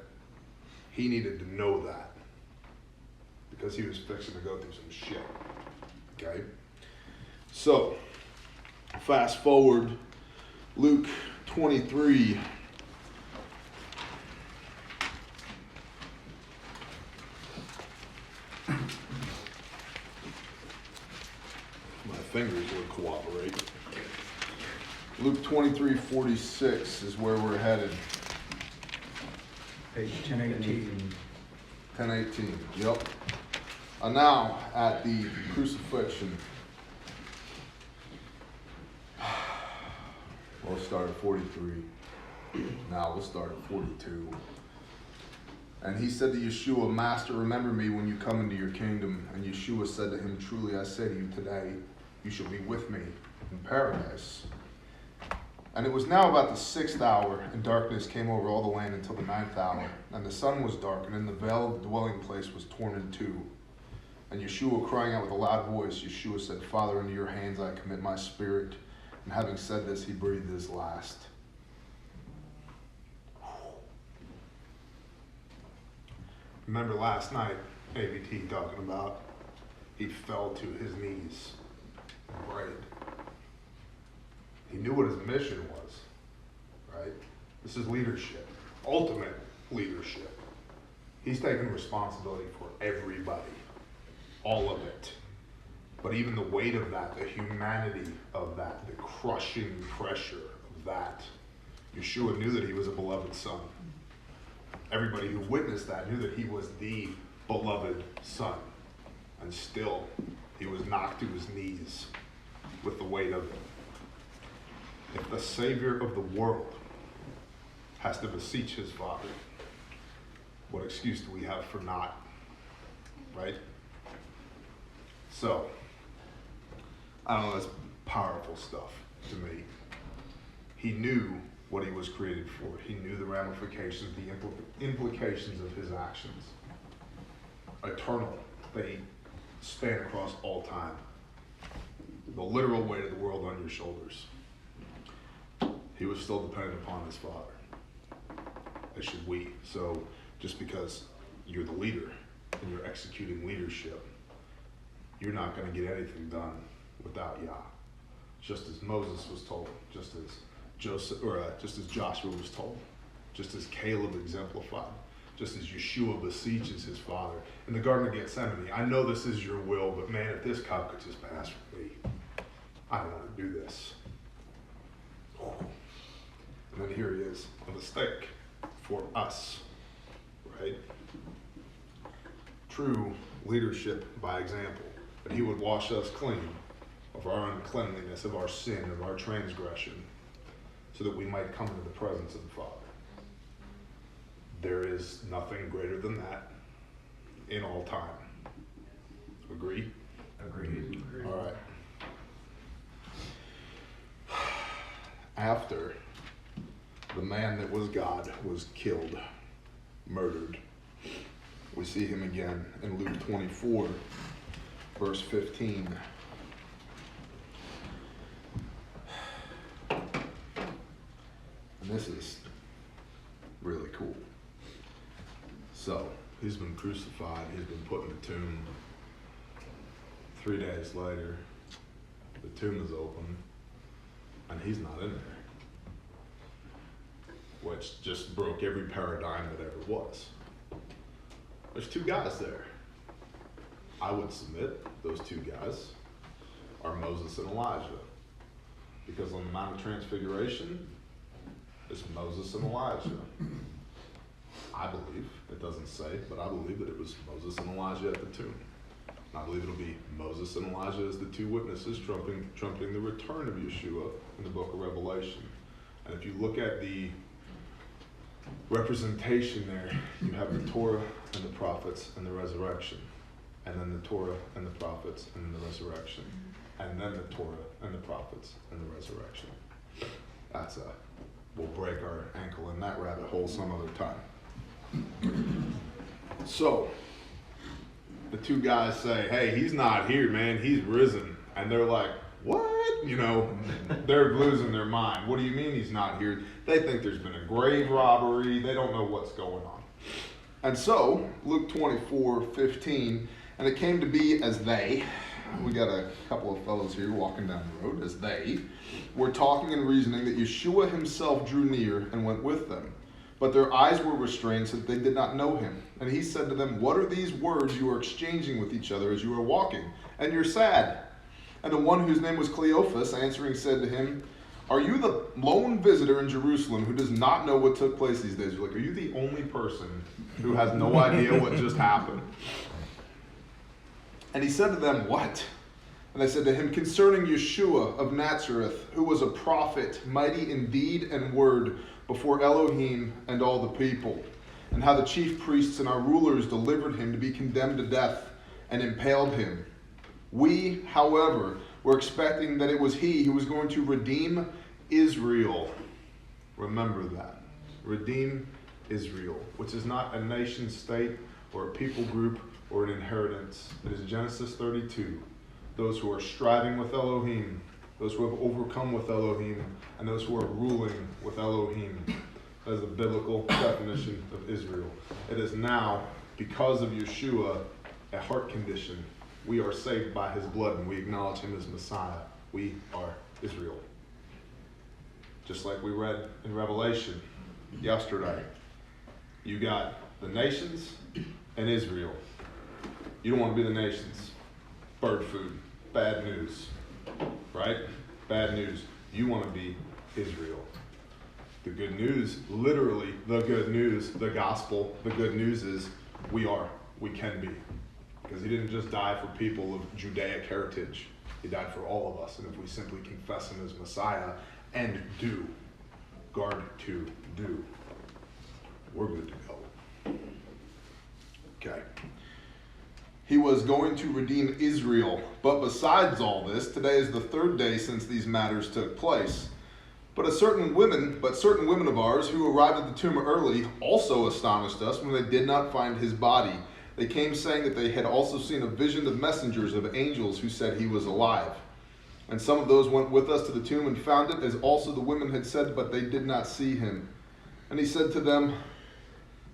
he needed to know that because he was fixing to go through some shit, okay? So, fast forward, Luke 23. My fingers would cooperate. Luke 23:46 is where we're headed. Page 1018. 10:18, yep. And now, at the crucifixion, we'll start at 43. Now we'll start at 42. And he said to Yeshua, Master, remember me when you come into your kingdom. And Yeshua said to him, truly I say to you today, you shall be with me in paradise. And it was now about the 6th hour, and darkness came over all the land until the 9th hour. And the sun was dark, and in the veil of the dwelling place was torn in two. And Yeshua, crying out with a loud voice, Yeshua said, Father, into your hands I commit my spirit. And having said this, he breathed his last. Remember last night, ABT talking about he fell to his knees and prayed. He knew what his mission was, right? This is leadership, ultimate leadership. He's taking responsibility for everybody, all of it. But even the weight of that, the humanity of that, the crushing pressure of that, Yeshua knew that he was a beloved son. Everybody who witnessed that knew that he was the beloved son. And still, he was knocked to his knees with the weight of it. If the Savior of the world has to beseech his Father, what excuse do we have for not? Right? So, I don't know, that's powerful stuff to me. He knew what he was created for. He knew the ramifications, the implications of his actions. Eternal. They span across all time. The literal weight of the world on your shoulders. He was still dependent upon his Father, as should we. So just because you're the leader and you're executing leadership, you're not going to get anything done without Yah. Just as Moses was told, just as Joshua was told, just as Caleb exemplified, just as Yeshua beseeches his Father in the Garden of Gethsemane. I know this is your will, but man, if this cup could just pass from me, I don't want to do this. And then here he is, a mistake for us, right? True leadership by example, that he would wash us clean of our uncleanliness, of our sin, of our transgression, so that we might come into the presence of the Father. There is nothing greater than that in all time. Agree? Agreed. All right. the man that was God, was killed, murdered. We see him again in Luke 24, verse 15. And this is really cool. So, he's been crucified, he's been put in the tomb. 3 days later, the tomb is open, and he's not in there. Which just broke every paradigm that ever was. There's 2 guys there. I would submit those 2 guys are Moses and Elijah. Because on the Mount of Transfiguration, it's Moses and Elijah. I believe, it doesn't say, but I believe that it was Moses and Elijah at the tomb. And I believe it'll be Moses and Elijah as the 2 witnesses trumpeting the return of Yeshua in the book of Revelation. And if you look at the representation there, you have the Torah and the prophets and the resurrection, and then the Torah and the prophets and the resurrection, and then the Torah and the prophets and the resurrection. We'll break our ankle in that rabbit hole some other time. So the 2 guys say, hey, he's not here, man, he's risen. And they're like, what? You know, they're losing their mind. What do you mean he's not here? They think there's been a grave robbery. They don't know what's going on. And so, Luke 24:15, and it came to be as they, we got a couple of fellows here walking down the road, as they were talking and reasoning, that Yeshua himself drew near and went with them. But their eyes were restrained so that they did not know him. And he said to them, what are these words you are exchanging with each other as you are walking? And you're sad. And the one whose name was Cleophas, answering, said to him, are you the lone visitor in Jerusalem who does not know what took place these days? You're like, are you the only person who has no idea what just happened? And he said to them, what? And they said to him, concerning Yeshua of Nazareth, who was a prophet, mighty in deed and word before Elohim and all the people, and how the chief priests and our rulers delivered him to be condemned to death and impaled him. We, however, were expecting that it was he who was going to redeem Israel. Remember that. Redeem Israel, which is not a nation state or a people group or an inheritance. It is Genesis 32. Those who are striving with Elohim, those who have overcome with Elohim, and those who are ruling with Elohim. That is the biblical definition of Israel. It is now, because of Yeshua, a heart condition. We are saved by his blood and we acknowledge him as Messiah. We are Israel. Just like we read in Revelation yesterday. You got the nations and Israel. You don't want to be the nations. Bird food. Bad news. Right? Bad news. You want to be Israel. The good news, literally the good news, the gospel, the good news is we can be. Because he didn't just die for people of Judaic heritage. He died for all of us. And if we simply confess him as Messiah and do, we're good to go. Okay. He was going to redeem Israel. But besides all this, today is the 3rd day since these matters took place. But certain women of ours who arrived at the tomb early also astonished us when they did not find his body. They came saying that they had also seen a vision of messengers of angels who said he was alive. And some of those went with us to the tomb and found it, as also the women had said, but they did not see him. And he said to them,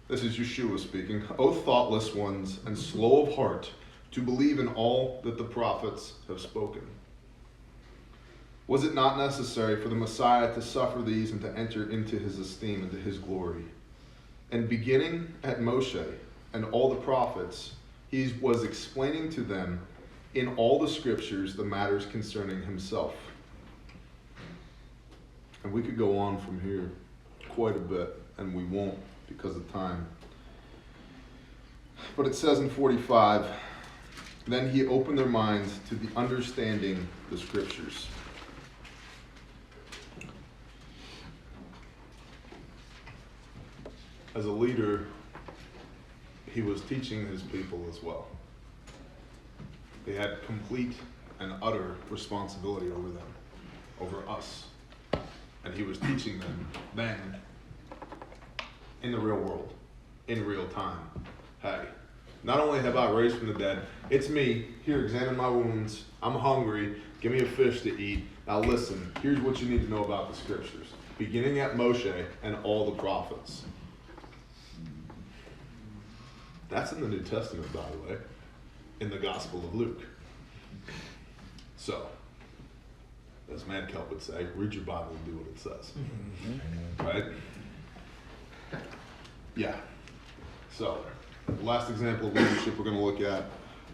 this is Yeshua speaking, O thoughtless ones and slow of heart to believe in all that the prophets have spoken. Was it not necessary for the Messiah to suffer these and to enter into his esteem and to his glory? And beginning at Moshe and all the prophets, he was explaining to them in all the scriptures the matters concerning himself. And we could go on from here quite a bit, and we won't because of time. But it says in 45, then he opened their minds to the understanding the scriptures. As a leader, he was teaching his people as well. They had complete and utter responsibility over them, over us. And he was teaching them then in the real world, in real time. Hey, not only have I raised from the dead, it's me. Here, examine my wounds. I'm hungry. Give me a fish to eat. Now listen, here's what you need to know about the scriptures. Beginning at Moshe and all the prophets. That's in the New Testament, by the way, in the Gospel of Luke. So, as Mad Kelp would say, read your Bible and do what it says. Right? Yeah. So, last example of leadership we're going to look at.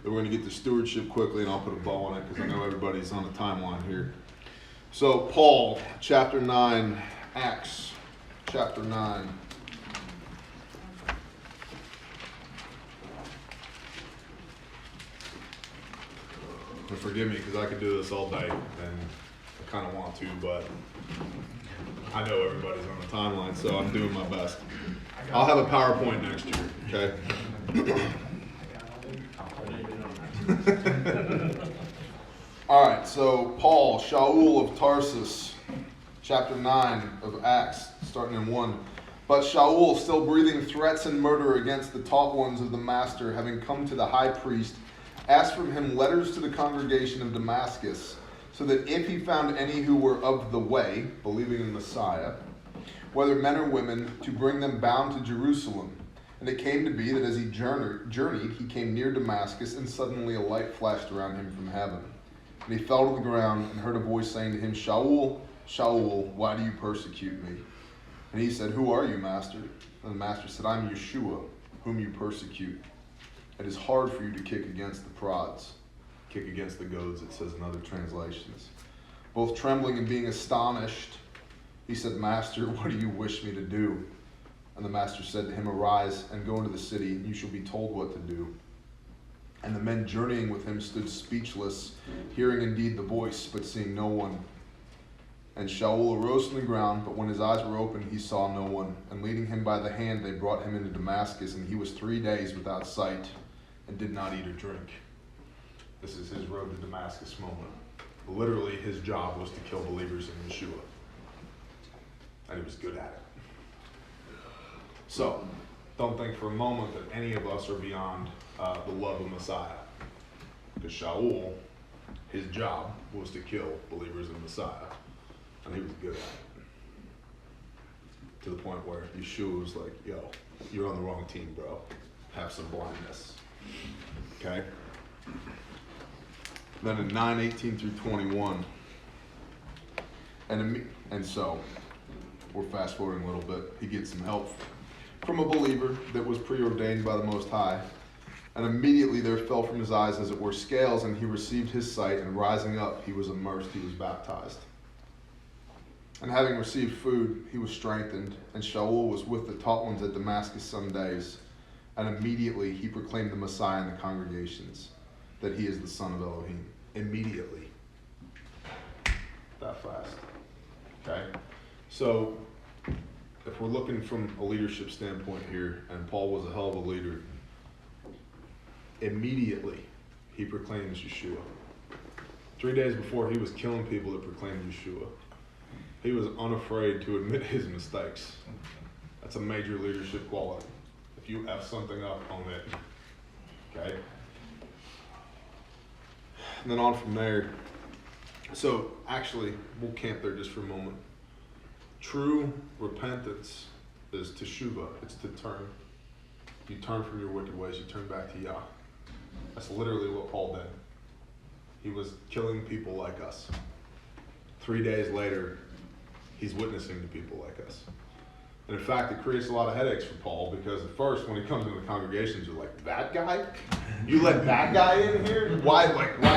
Then we're going to get to stewardship quickly, and I'll put a bow on it because I know everybody's on a timeline here. So, Paul, chapter 9, Acts, chapter 9. And forgive me because I could do this all day, and I kind of want to, but I know everybody's on the timeline, so I'm doing my best. I'll have a PowerPoint next year, okay? All right, so Paul, Shaul of Tarsus, chapter 9 of Acts, starting in 1. But Shaul, still breathing threats and murder against the taught ones of the master, having come to the high priest, asked from him letters to the congregation of Damascus, so that if he found any who were of the way, believing in Messiah, whether men or women, to bring them bound to Jerusalem. And it came to be that as he journeyed, he came near Damascus, and suddenly a light flashed around him from heaven. And he fell to the ground and heard a voice saying to him, Shaul, Shaul, why do you persecute me? And he said, Who are you, Master? And the Master said, I'm Yeshua, whom you persecute. It is hard for you to kick against the prods. Kick against the goads, it says in other translations. Both trembling and being astonished, he said, Master, what do you wish me to do? And the Master said to him, Arise and go into the city, and you shall be told what to do. And the men journeying with him stood speechless, hearing indeed the voice, but seeing no one. And Shaul arose from the ground, but when his eyes were opened, he saw no one. And leading him by the hand, they brought him into Damascus, and he was 3 days without sight, and did not eat or drink. This is his road to Damascus moment. Literally, his job was to kill believers in Yeshua. And he was good at it. So, don't think for a moment that any of us are beyond the love of Messiah. Because Shaul, his job was to kill believers in Messiah. And he was good at it. To the point where Yeshua was like, yo, you're on the wrong team, bro. Have some blindness. Okay? Then in 9:18 through 21, and so, we're fast forwarding a little bit, he gets some help from a believer that was preordained by the Most High. And immediately there fell from his eyes as it were scales, and he received his sight, and rising up, he was immersed, he was baptized. And having received food, he was strengthened, and Shaul was with the taught ones at Damascus some days. And immediately he proclaimed the Messiah in the congregations, that he is the Son of Elohim. Immediately. That fast. Okay? So, if we're looking from a leadership standpoint here, and Paul was a hell of a leader, immediately he proclaims Yeshua. 3 days before he was killing people that proclaimed Yeshua. He was unafraid to admit his mistakes. That's a major leadership quality. If you F something up, own it. Okay? And then on from there. So, actually, we'll camp there just for a moment. True repentance is teshuvah. It's to turn. You turn from your wicked ways. You turn back to Yah. That's literally what Paul did. He was killing people like us. 3 days later, he's witnessing to people like us. And in fact, it creates a lot of headaches for Paul, because at first, when he comes into the congregations, you're like, that guy? You let that guy in here? Why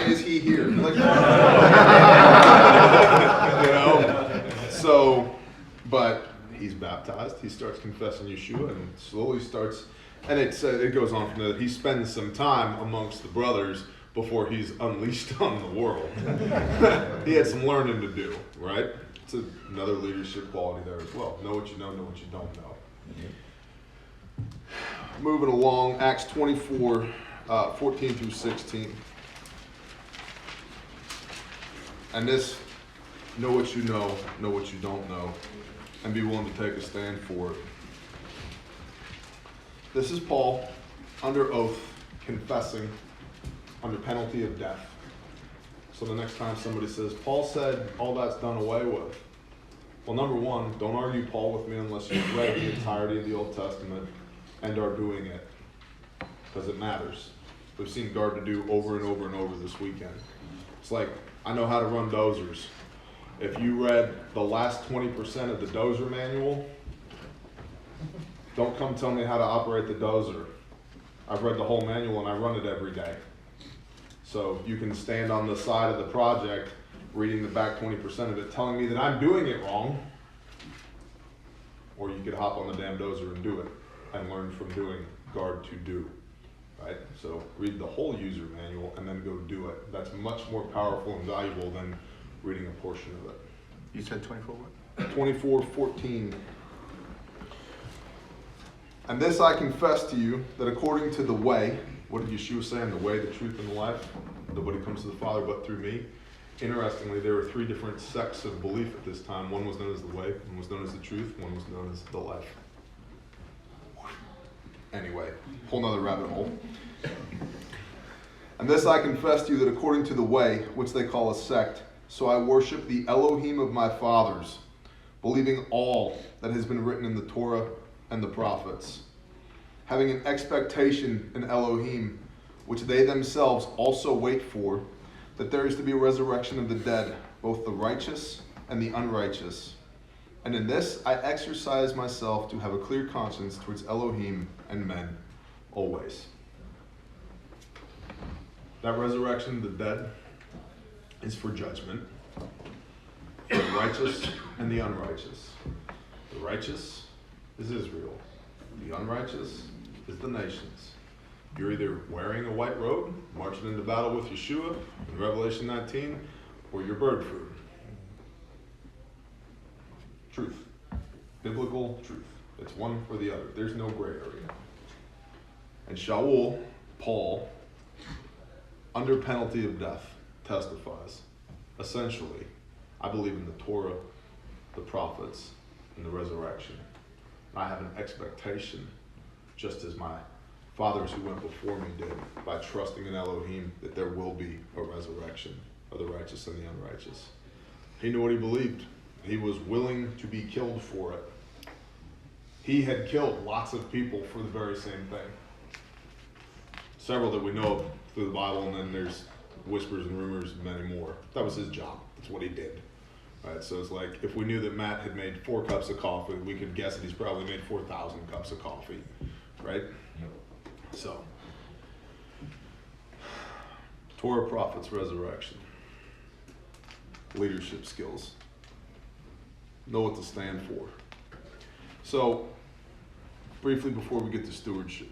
is he here? Like, you know? So, but he's baptized. He starts confessing Yeshua and slowly starts, and it goes on from there. He spends some time amongst the brothers before he's unleashed on the world. He had some learning to do, right? It's another leadership quality there as well. Know what you know what you don't know. Moving along, Acts 24, 14 through 16. And this, know what you know what you don't know, and be willing to take a stand for it. This is Paul under oath confessing under penalty of death. So the next time somebody says, Paul said all that's done away with. Well, number one, don't argue Paul with me unless you've read the entirety of the Old Testament and are doing it, because it matters. We've seen guard to do over and over and over this weekend. It's like, I know how to run dozers. If you read the last 20% of the dozer manual, don't come tell me how to operate the dozer. I've read the whole manual and I run it every day. So you can stand on the side of the project reading the back 20% of it telling me that I'm doing it wrong, or you could hop on the damn dozer and do it and learn from doing guard to do, right? So read the whole user manual and then go do it. That's much more powerful and valuable than reading a portion of it. You said 24 what? 24:14. And this I confess to you, that according to the way, what did Yeshua say? The way, the truth, and the life? Nobody comes to the Father but through me. Interestingly, there were three different sects of belief at this time. One was known as the way, one was known as the truth, one was known as the life. Anyway, whole nother rabbit hole. And this I confess to you, that according to the way, which they call a sect, so I worship the Elohim of my fathers, believing all that has been written in the Torah and the prophets, having an expectation in Elohim, which they themselves also wait for, that there is to be a resurrection of the dead, both the righteous and the unrighteous. And in this I exercise myself to have a clear conscience towards Elohim and men always. That resurrection of the dead is for judgment, for the righteous and the unrighteous. The righteous is Israel. The unrighteous is the nations. You're either wearing a white robe, marching into battle with Yeshua in Revelation 19, or you're bird food. Truth. Biblical truth. It's one or the other. There's no gray area. And Shaul, Paul, under penalty of death, testifies. Essentially, I believe in the Torah, the prophets, and the resurrection. I have an expectation, just as my fathers who went before me did, by trusting in Elohim, that there will be a resurrection of the righteous and the unrighteous. He knew what he believed. He was willing to be killed for it. He had killed lots of people for the very same thing. Several that we know of through the Bible, and then there's whispers and rumors of many more. That was his job. That's what he did. Right, so it's like, if we knew that Matt had made 4 cups of coffee, we could guess that he's probably made 4,000 cups of coffee, right? So, Torah, prophets, resurrection, leadership skills, know what to stand for. So, briefly before we get to stewardship,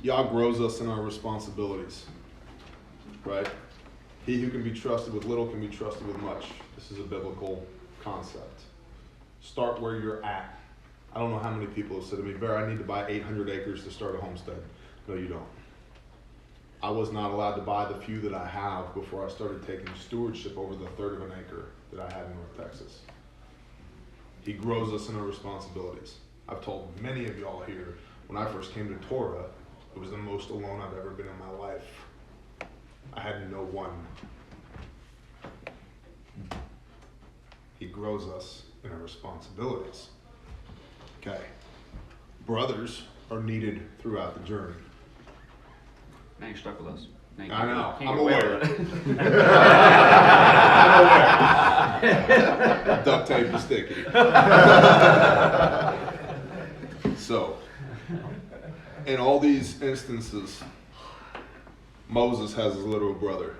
Yah grows us in our responsibilities, right? He who can be trusted with little can be trusted with much. This is a biblical concept. Start where you're at. I don't know how many people have said to me, Bear, I need to buy 800 acres to start a homestead. No, you don't. I was not allowed to buy the few that I have before I started taking stewardship over the third of an acre that I had in North Texas. He grows us in our responsibilities. I've told many of y'all here, when I first came to Torah, it was the most alone I've ever been in my life. I had no one. He grows us in our responsibilities. Okay. Brothers are needed throughout the journey. Now you're stuck with us. Now you I know. can't I'm get away aware. with it. I'm aware. Duct tape is sticky. So, in all these instances, Moses has his little brother.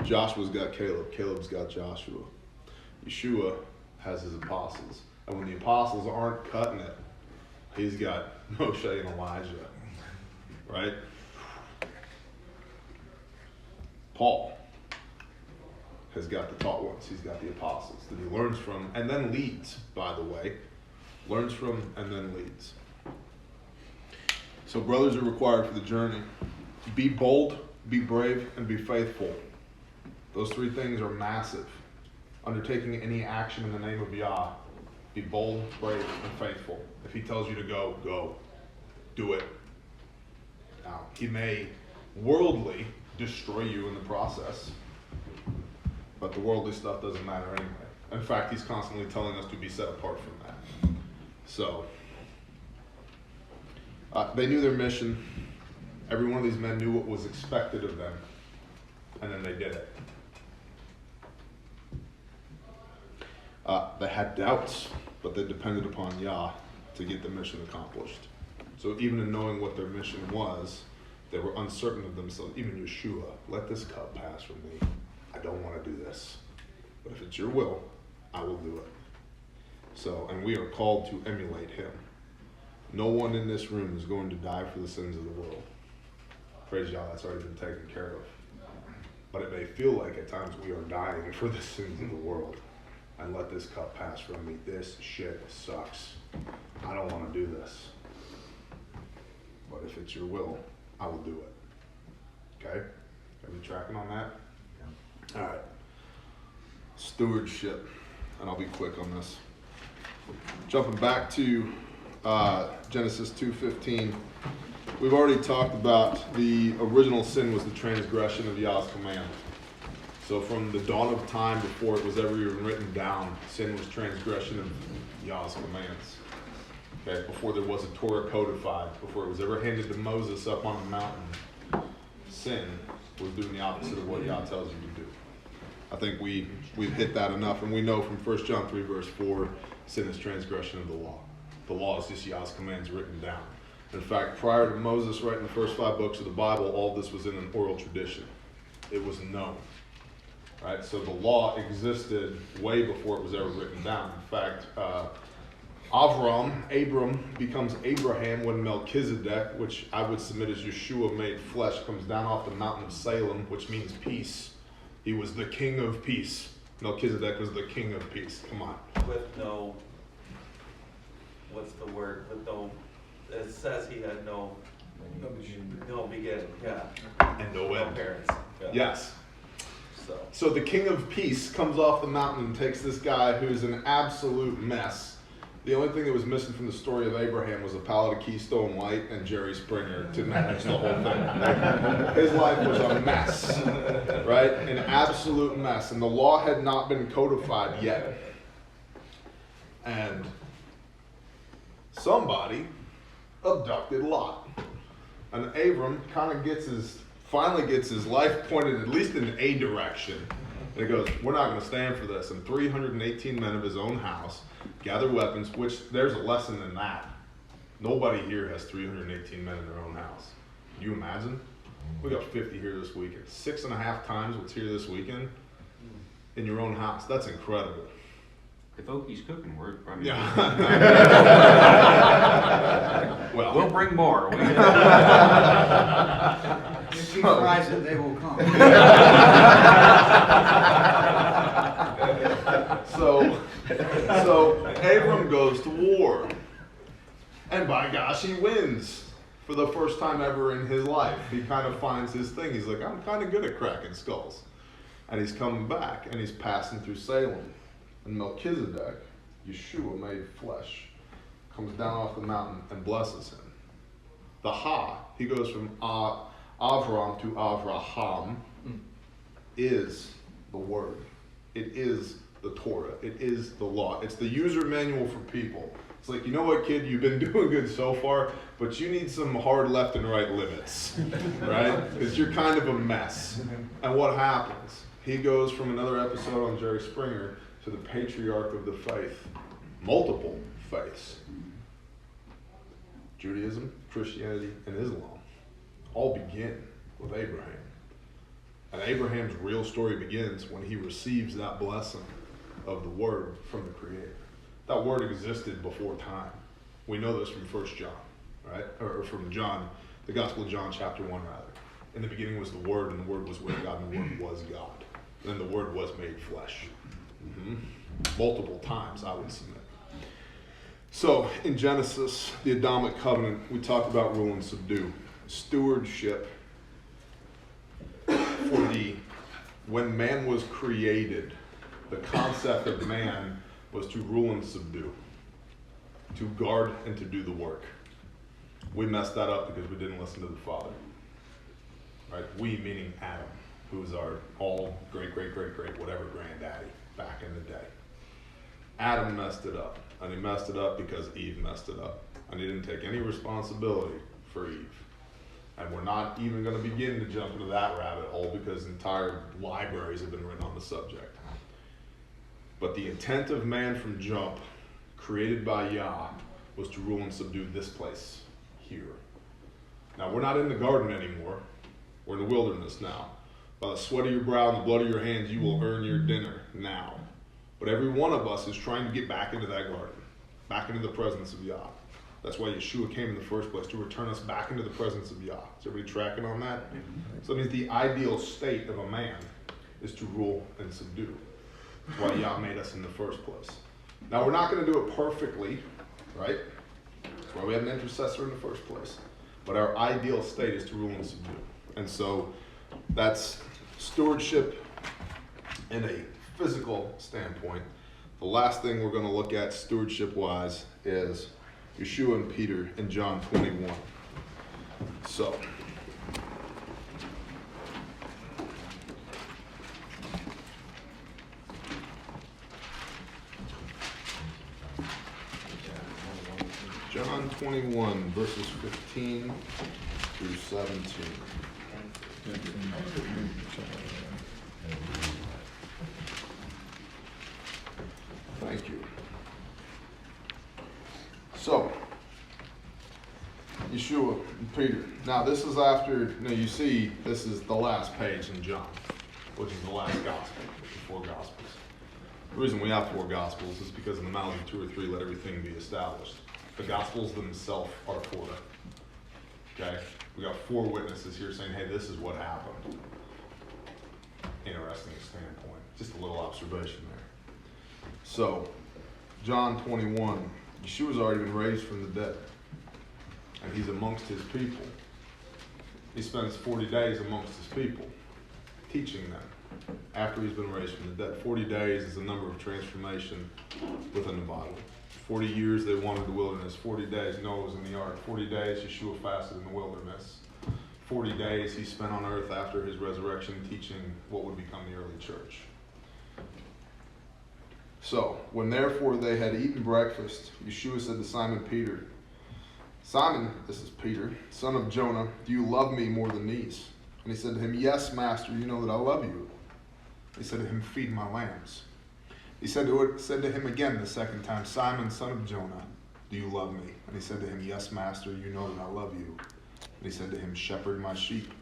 Joshua's got Caleb. Caleb's got Joshua. Yeshua has his apostles. And when the apostles aren't cutting it, he's got Moshe and Elijah. Right? Paul has got the taught ones. He's got the apostles that he learns from and then leads, by the way. Learns from and then leads. So brothers are required for the journey. Be bold, be brave, and be faithful. Those 3 things are massive. Undertaking any action in the name of Yah Be bold, brave, and faithful. If he tells you to go, go. Do it. Now, he may worldly destroy you in the process, but the worldly stuff doesn't matter anyway. In fact, he's constantly telling us to be set apart from that. So, they knew their mission. Every one of these men knew what was expected of them, and then they did it. They had doubts, but they depended upon Yah to get the mission accomplished. So even in knowing what their mission was, they were uncertain of themselves. Even Yeshua, let this cup pass from me. I don't want to do this. But if it's your will, I will do it. So, and we are called to emulate him. No one in this room is going to die for the sins of the world. Praise Yah, that's already been taken care of. But it may feel like at times we are dying for the sins of the world. And let this cup pass from me. This shit sucks. I don't want to do this. But if it's your will, I will do it. Okay? Are we tracking on that? Yeah. All right. Stewardship. And I'll be quick on this. Jumping back to Genesis 2:15. We've already talked about the original sin was the transgression of Yah's command. So from the dawn of time before it was ever even written down, sin was transgression of Yah's commands. Okay, before there was a Torah codified, before it was ever handed to Moses up on the mountain, sin was doing the opposite of what Yah tells you to do. I think we've hit that enough, and we know from 1 John 3 verse 4, sin is transgression of the law. The law is just Yah's commands written down. In fact, prior to Moses writing the first 5 books of the Bible, all this was in an oral tradition. It was known. Right? So the law existed way before it was ever written down. In fact, Abram becomes Abraham when Melchizedek, which I would submit as Yeshua made flesh, comes down off the mountain of Salem, which means peace. He was the king of peace. Melchizedek was the king of peace. Come on. With no, what's the word? With no, it says he had no beginning. Yeah. And no end. Parents. Yeah. Yes. So the king of peace comes off the mountain and takes this guy who's an absolute mess. The only thing that was missing from the story of Abraham was a pallet of Keystone Light and Jerry Springer to manage the whole thing. His life was a mess, right? An absolute mess. And the law had not been codified yet. And somebody abducted Lot. And Abram kind of finally gets his life pointed at least in a direction. And he goes, we're not going to stand for this. And 318 men of his own house gather weapons, which there's a lesson in that. Nobody here has 318 men in their own house. Can you imagine? We got 50 here this weekend. 6.5 times what's here this weekend in your own house. That's incredible. If Oki's cooking, Yeah. Well, we'll bring more. If he fries it, they will come. So Abram goes to war. And by gosh, he wins for the first time ever in his life. He kind of finds his thing. He's like, I'm kind of good at cracking skulls. And he's coming back, and he's passing through Salem. And Melchizedek, Yeshua made flesh, comes down off the mountain and blesses him. The he goes from Avram to Avraham, is the word. It is the Torah. It is the law. It's the user manual for people. It's like, you know what, kid, you've been doing good so far, but you need some hard left and right limits, right? Because you're kind of a mess. And what happens? He goes from another episode on Jerry Springer to the patriarch of the faith. Multiple faiths. Judaism, Christianity, and Islam all begin with Abraham. And Abraham's real story begins when he receives that blessing of the word from the Creator. That word existed before time. We know this from 1 John, right? Or from John, the Gospel of John, chapter 1, rather. In the beginning was the Word, and the Word was with God, and the Word was God. And then the Word was made flesh. Multiple times, I would submit. So, in Genesis, the Adamic covenant, we talked about rule and subdue. Stewardship when man was created, the concept of man was to rule and subdue, to guard and to do the work. We messed that up because we didn't listen to the Father. Right? We meaning Adam, who was our all great whatever granddaddy back in the day. Adam messed it up, and he messed it up because Eve messed it up, and he didn't take any responsibility for Eve. And we're not even going to begin to jump into that rabbit hole because entire libraries have been written on the subject. But the intent of man from jump, created by Yah, was to rule and subdue this place here. Now, we're not in the garden anymore. We're in the wilderness now. By the sweat of your brow and the blood of your hands, you will earn your dinner now. But every one of us is trying to get back into that garden, back into the presence of Yah. That's why Yeshua came in the first place, to return us back into the presence of Yah. Is everybody tracking on that? So that means the ideal state of a man is to rule and subdue. That's why Yah made us in the first place. Now, we're not going to do it perfectly, right? That's why we have an intercessor in the first place. But our ideal state is to rule and subdue. And so that's stewardship in a physical standpoint. The last thing we're going to look at stewardship-wise is Yeshua and Peter in John 21. So, John 21, verses 15 through 17. Thank you. So, Yeshua and Peter. Now, this is after, you see, this is the last page in John, which is the last gospel, the four gospels. The reason we have four gospels is because in the mouths of two or three, let everything be established. The gospels themselves are four. Okay? We got four witnesses here saying, hey, this is what happened. Interesting standpoint. Just a little observation there. So, John 21, Yeshua's already been raised from the dead. And he's amongst his people. He spends 40 days amongst his people, teaching them after he's been raised from the dead. 40 days is the number of transformation within the Bible. 40 years they wandered the wilderness. 40 days Noah was in the ark. 40 days Yeshua fasted in the wilderness. 40 days he spent on earth after his resurrection teaching what would become the early church. So, when therefore they had eaten breakfast, Yeshua said to Simon Peter, Simon, this is Peter, son of Jonah, do you love me more than these? And he said to him, yes, master, you know that I love you. He said to him, feed my lambs. He said to him again the second time, Simon, son of Jonah, do you love me? And he said to him, yes, master, you know that I love you. And he said to him, shepherd my sheep.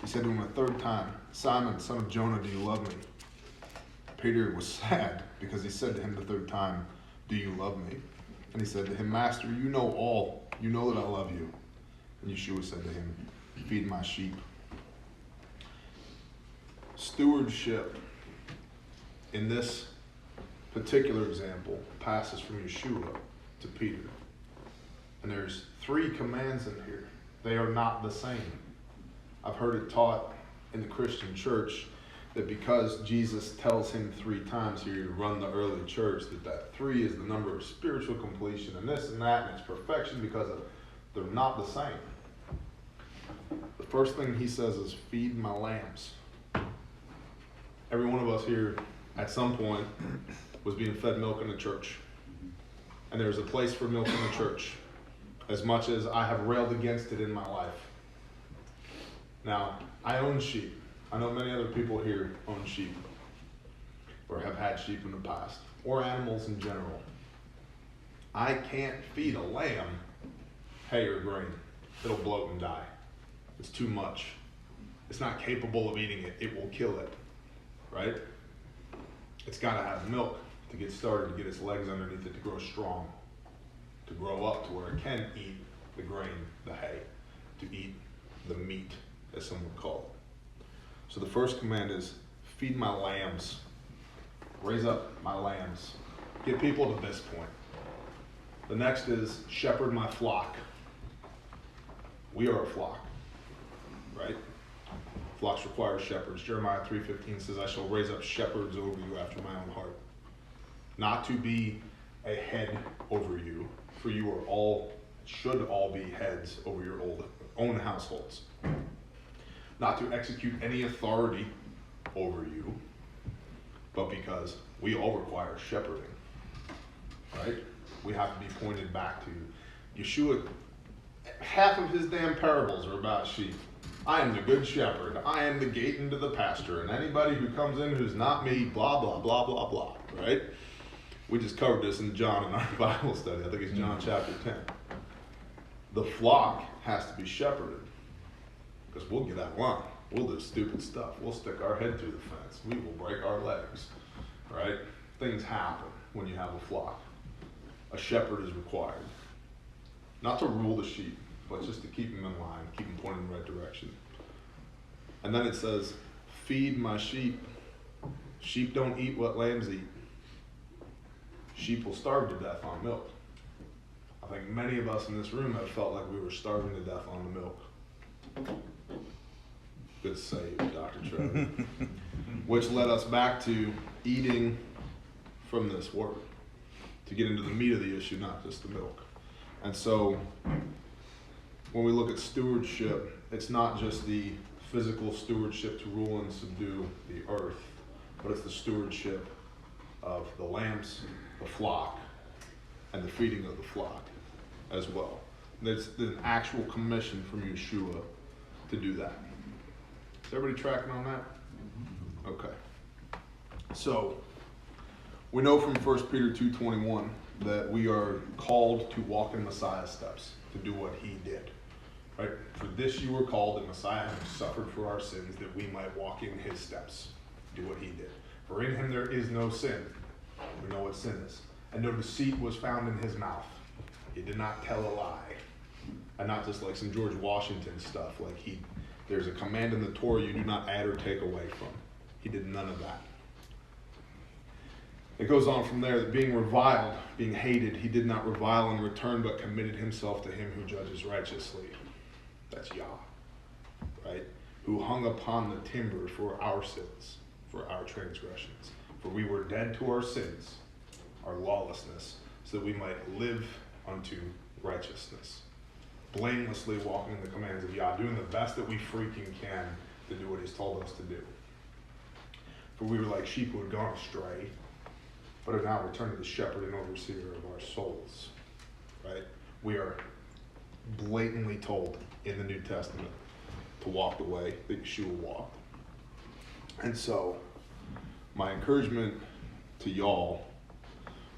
He said to him a third time, Simon, son of Jonah, do you love me? Peter was sad because he said to him the third time, do you love me? And he said to him, master, you know all. You know that I love you. And Yeshua said to him, feed my sheep. Stewardship in this particular example passes from Yeshua to Peter. And there's three commands in here. They are not the same. I've heard it taught in the Christian church that because Jesus tells him 3 times here to run the early church, that 3 is the number of spiritual completion and this and that, and it's perfection because they're not the same. The first thing he says is, feed my lambs. Every one of us here at some point was being fed milk in the church. And there's a place for milk in the church, as much as I have railed against it in my life. Now, I own sheep. I know many other people here own sheep, or have had sheep in the past, or animals in general. I can't feed a lamb hay or grain. It'll bloat and die. It's too much. It's not capable of eating it. It will kill it, right? It's got to have milk to get started, to get its legs underneath it, to grow strong, to grow up to where it can eat the grain, the hay, to eat the meat, as some would call it. So the first command is, feed my lambs. Raise up my lambs. Get people to this point. The next is, shepherd my flock. We are a flock, right? Flocks require shepherds. Jeremiah 3:15 says, I shall raise up shepherds over you after my own heart. not to be a head over you, for you are all, should all be heads over your own households. Not to execute any authority over you, but because we all require shepherding, right? We have to be pointed back to Yeshua. Half of his damn parables are about sheep. I am the good shepherd. I am the gate into the pasture. And anybody who comes in who's not me, blah, blah, blah, blah, blah, right? We just covered this in John in our Bible study. I think it's John chapter 10. The flock has to be shepherded. Because we'll get out of line. We'll do stupid stuff. We'll stick our head through the fence. We will break our legs, right? Things happen when you have a flock. A shepherd is required. Not to rule the sheep, but just to keep them in line, keep them pointing in the right direction. And then it says, feed my sheep. Sheep don't eat what lambs eat. Sheep will starve to death on milk. I think many of us in this room have felt like we were starving to death on the milk. Good save, Dr. Trevor. Which led us back to eating from this word, to get into the meat of the issue, not just the milk. And so, when we look at stewardship, it's not just the physical stewardship to rule and subdue the earth, but it's the stewardship of the lambs, the flock, and the feeding of the flock as well. There's an actual commission from Yeshua to do that. Is everybody tracking on that? Okay. So, we know from 1 Peter 2:21 that we are called to walk in Messiah's steps, to do what he did. Right? For this you were called, and Messiah has suffered for our sins, that we might walk in his steps, do what he did. For in him there is no sin. We know what sin is. And no deceit was found in his mouth. He did not tell a lie. And not just like some George Washington stuff, like there's a command in the Torah you do not add or take away from. He did none of that. It goes on from there that being reviled, being hated, he did not revile in return, but committed himself to him who judges righteously. That's Yah, right? Who hung upon the timber for our sins, for our transgressions. For we were dead to our sins, our lawlessness, so that we might live unto righteousness. Blamelessly walking in the commands of Yah, doing the best that we freaking can to do what he's told us to do. For we were like sheep who had gone astray, but are now returned to the shepherd and overseer of our souls. Right? We are blatantly told in the New Testament to walk the way that Yeshua walked. And so, my encouragement to y'all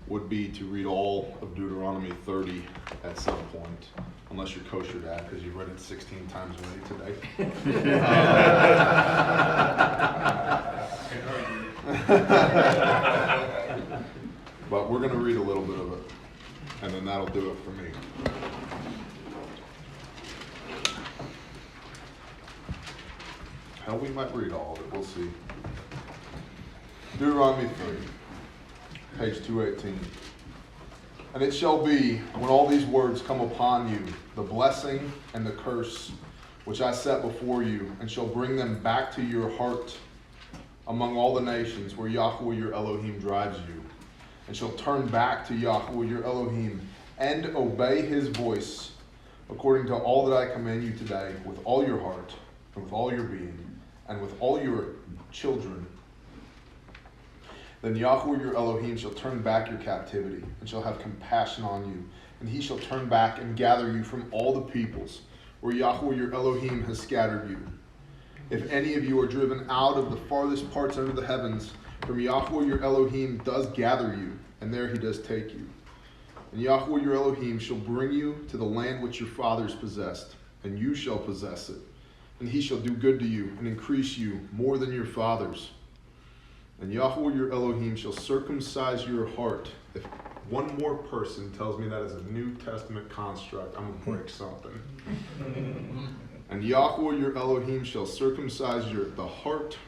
would be to read all of Deuteronomy 30 at some point, unless you're kosher, Dad, because you've read it 16 times already today. But we're going to read a little bit of it, and then that'll do it for me. Hell, we might read all of it. We'll see. Deuteronomy 30, page 218. And it shall be, when all these words come upon you, the blessing and the curse which I set before you, and shall bring them back to your heart among all the nations where Yahweh your Elohim drives you, and shall turn back to Yahweh your Elohim, and obey his voice, according to all that I command you today, with all your heart, and with all your being, and with all your children. Then Yahweh your Elohim shall turn back your captivity, and shall have compassion on you, and he shall turn back and gather you from all the peoples, where Yahweh your Elohim has scattered you. If any of you are driven out of the farthest parts under the heavens, from Yahweh your Elohim does gather you, and there he does take you. And Yahweh your Elohim shall bring you to the land which your fathers possessed, and you shall possess it. And he shall do good to you, and increase you more than your fathers. And Yahweh your Elohim shall circumcise your heart. If one more person tells me that is a New Testament construct, I'm going to break something. And Yahweh your Elohim shall circumcise the heart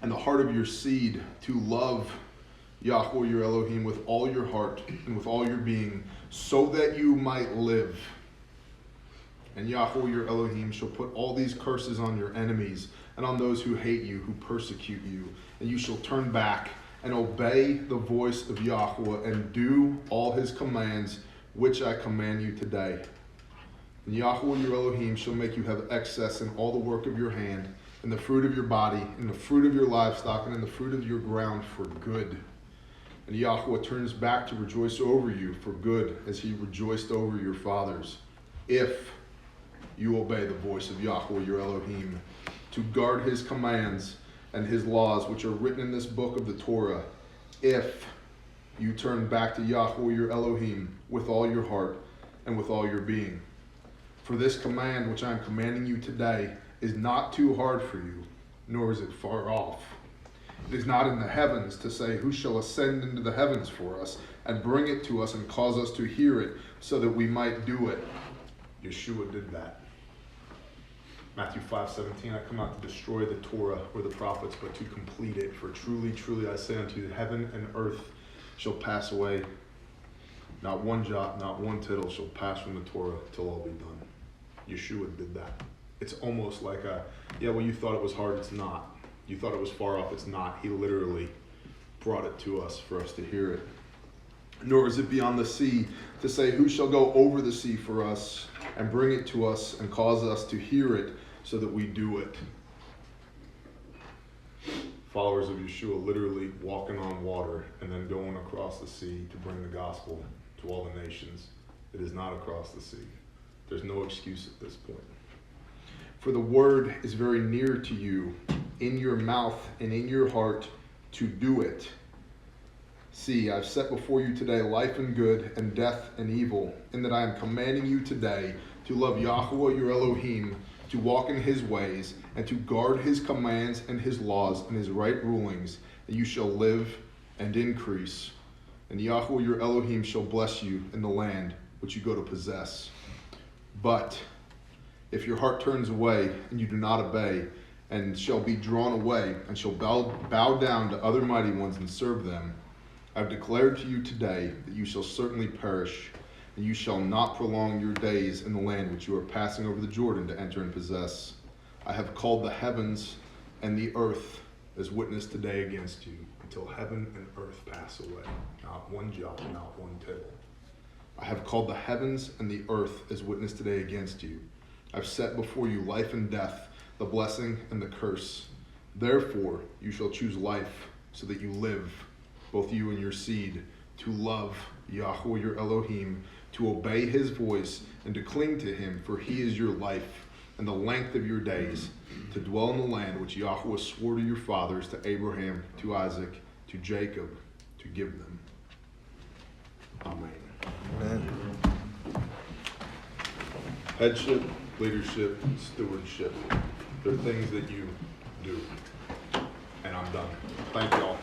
and the heart of your seed, to love Yahweh your Elohim with all your heart and with all your being, so that you might live. And Yahweh your Elohim shall put all these curses on your enemies and on those who hate you, who persecute you. And you shall turn back and obey the voice of Yahweh, and do all his commands, which I command you today. And Yahweh your Elohim shall make you have excess in all the work of your hand, in the fruit of your body, in the fruit of your livestock, and in the fruit of your ground for good. And Yahweh turns back to rejoice over you for good, as he rejoiced over your fathers, if you obey the voice of Yahweh your Elohim, to guard his commands and his laws, which are written in this book of the Torah, if you turn back to Yahweh your Elohim with all your heart and with all your being. For this command which I am commanding you today is not too hard for you, nor is it far off. It is not in the heavens to say, who shall ascend into the heavens for us and bring it to us and cause us to hear it so that we might do it. Yeshua did that. Matthew 5:17, I come not to destroy the Torah or the prophets, but to complete it. For truly, truly I say unto you, heaven and earth shall pass away. Not one jot, not one tittle shall pass from the Torah till all be done. Yeshua did that. It's almost like well, you thought it was hard, it's not. You thought it was far off, it's not. He literally brought it to us for us to hear it. Nor is it beyond the sea to say, who shall go over the sea for us and bring it to us and cause us to hear it so that we do it. Followers of Yeshua literally walking on water and then going across the sea to bring the gospel to all the nations. It is not across the sea. There's no excuse at this point. For the word is very near to you, in your mouth and in your heart, to do it. See, I've set before you today life and good, and death and evil, in that I am commanding you today to love Yahweh your Elohim, to walk in his ways, and to guard his commands and his laws and his right rulings, that you shall live and increase. And Yahweh your Elohim shall bless you in the land which you go to possess. But if your heart turns away and you do not obey, and shall be drawn away, and shall bow down to other mighty ones and serve them, I have declared to you today that you shall certainly perish, and you shall not prolong your days in the land which you are passing over the Jordan to enter and possess. I have called the heavens and the earth as witness today against you, until heaven and earth pass away, not one jot, not one tittle. I have called the heavens and the earth as witness today against you. I've set before you life and death, the blessing and the curse. Therefore you shall choose life, so that you live, both you and your seed, to love Yahweh your Elohim, to obey his voice, and to cling to him, for he is your life and the length of your days, to dwell in the land which Yahweh swore to your fathers, to Abraham, to Isaac, to Jacob, to give them. Amen. Amen. Headship, leadership, stewardship. They're things that you do. And I'm done. Thank you all.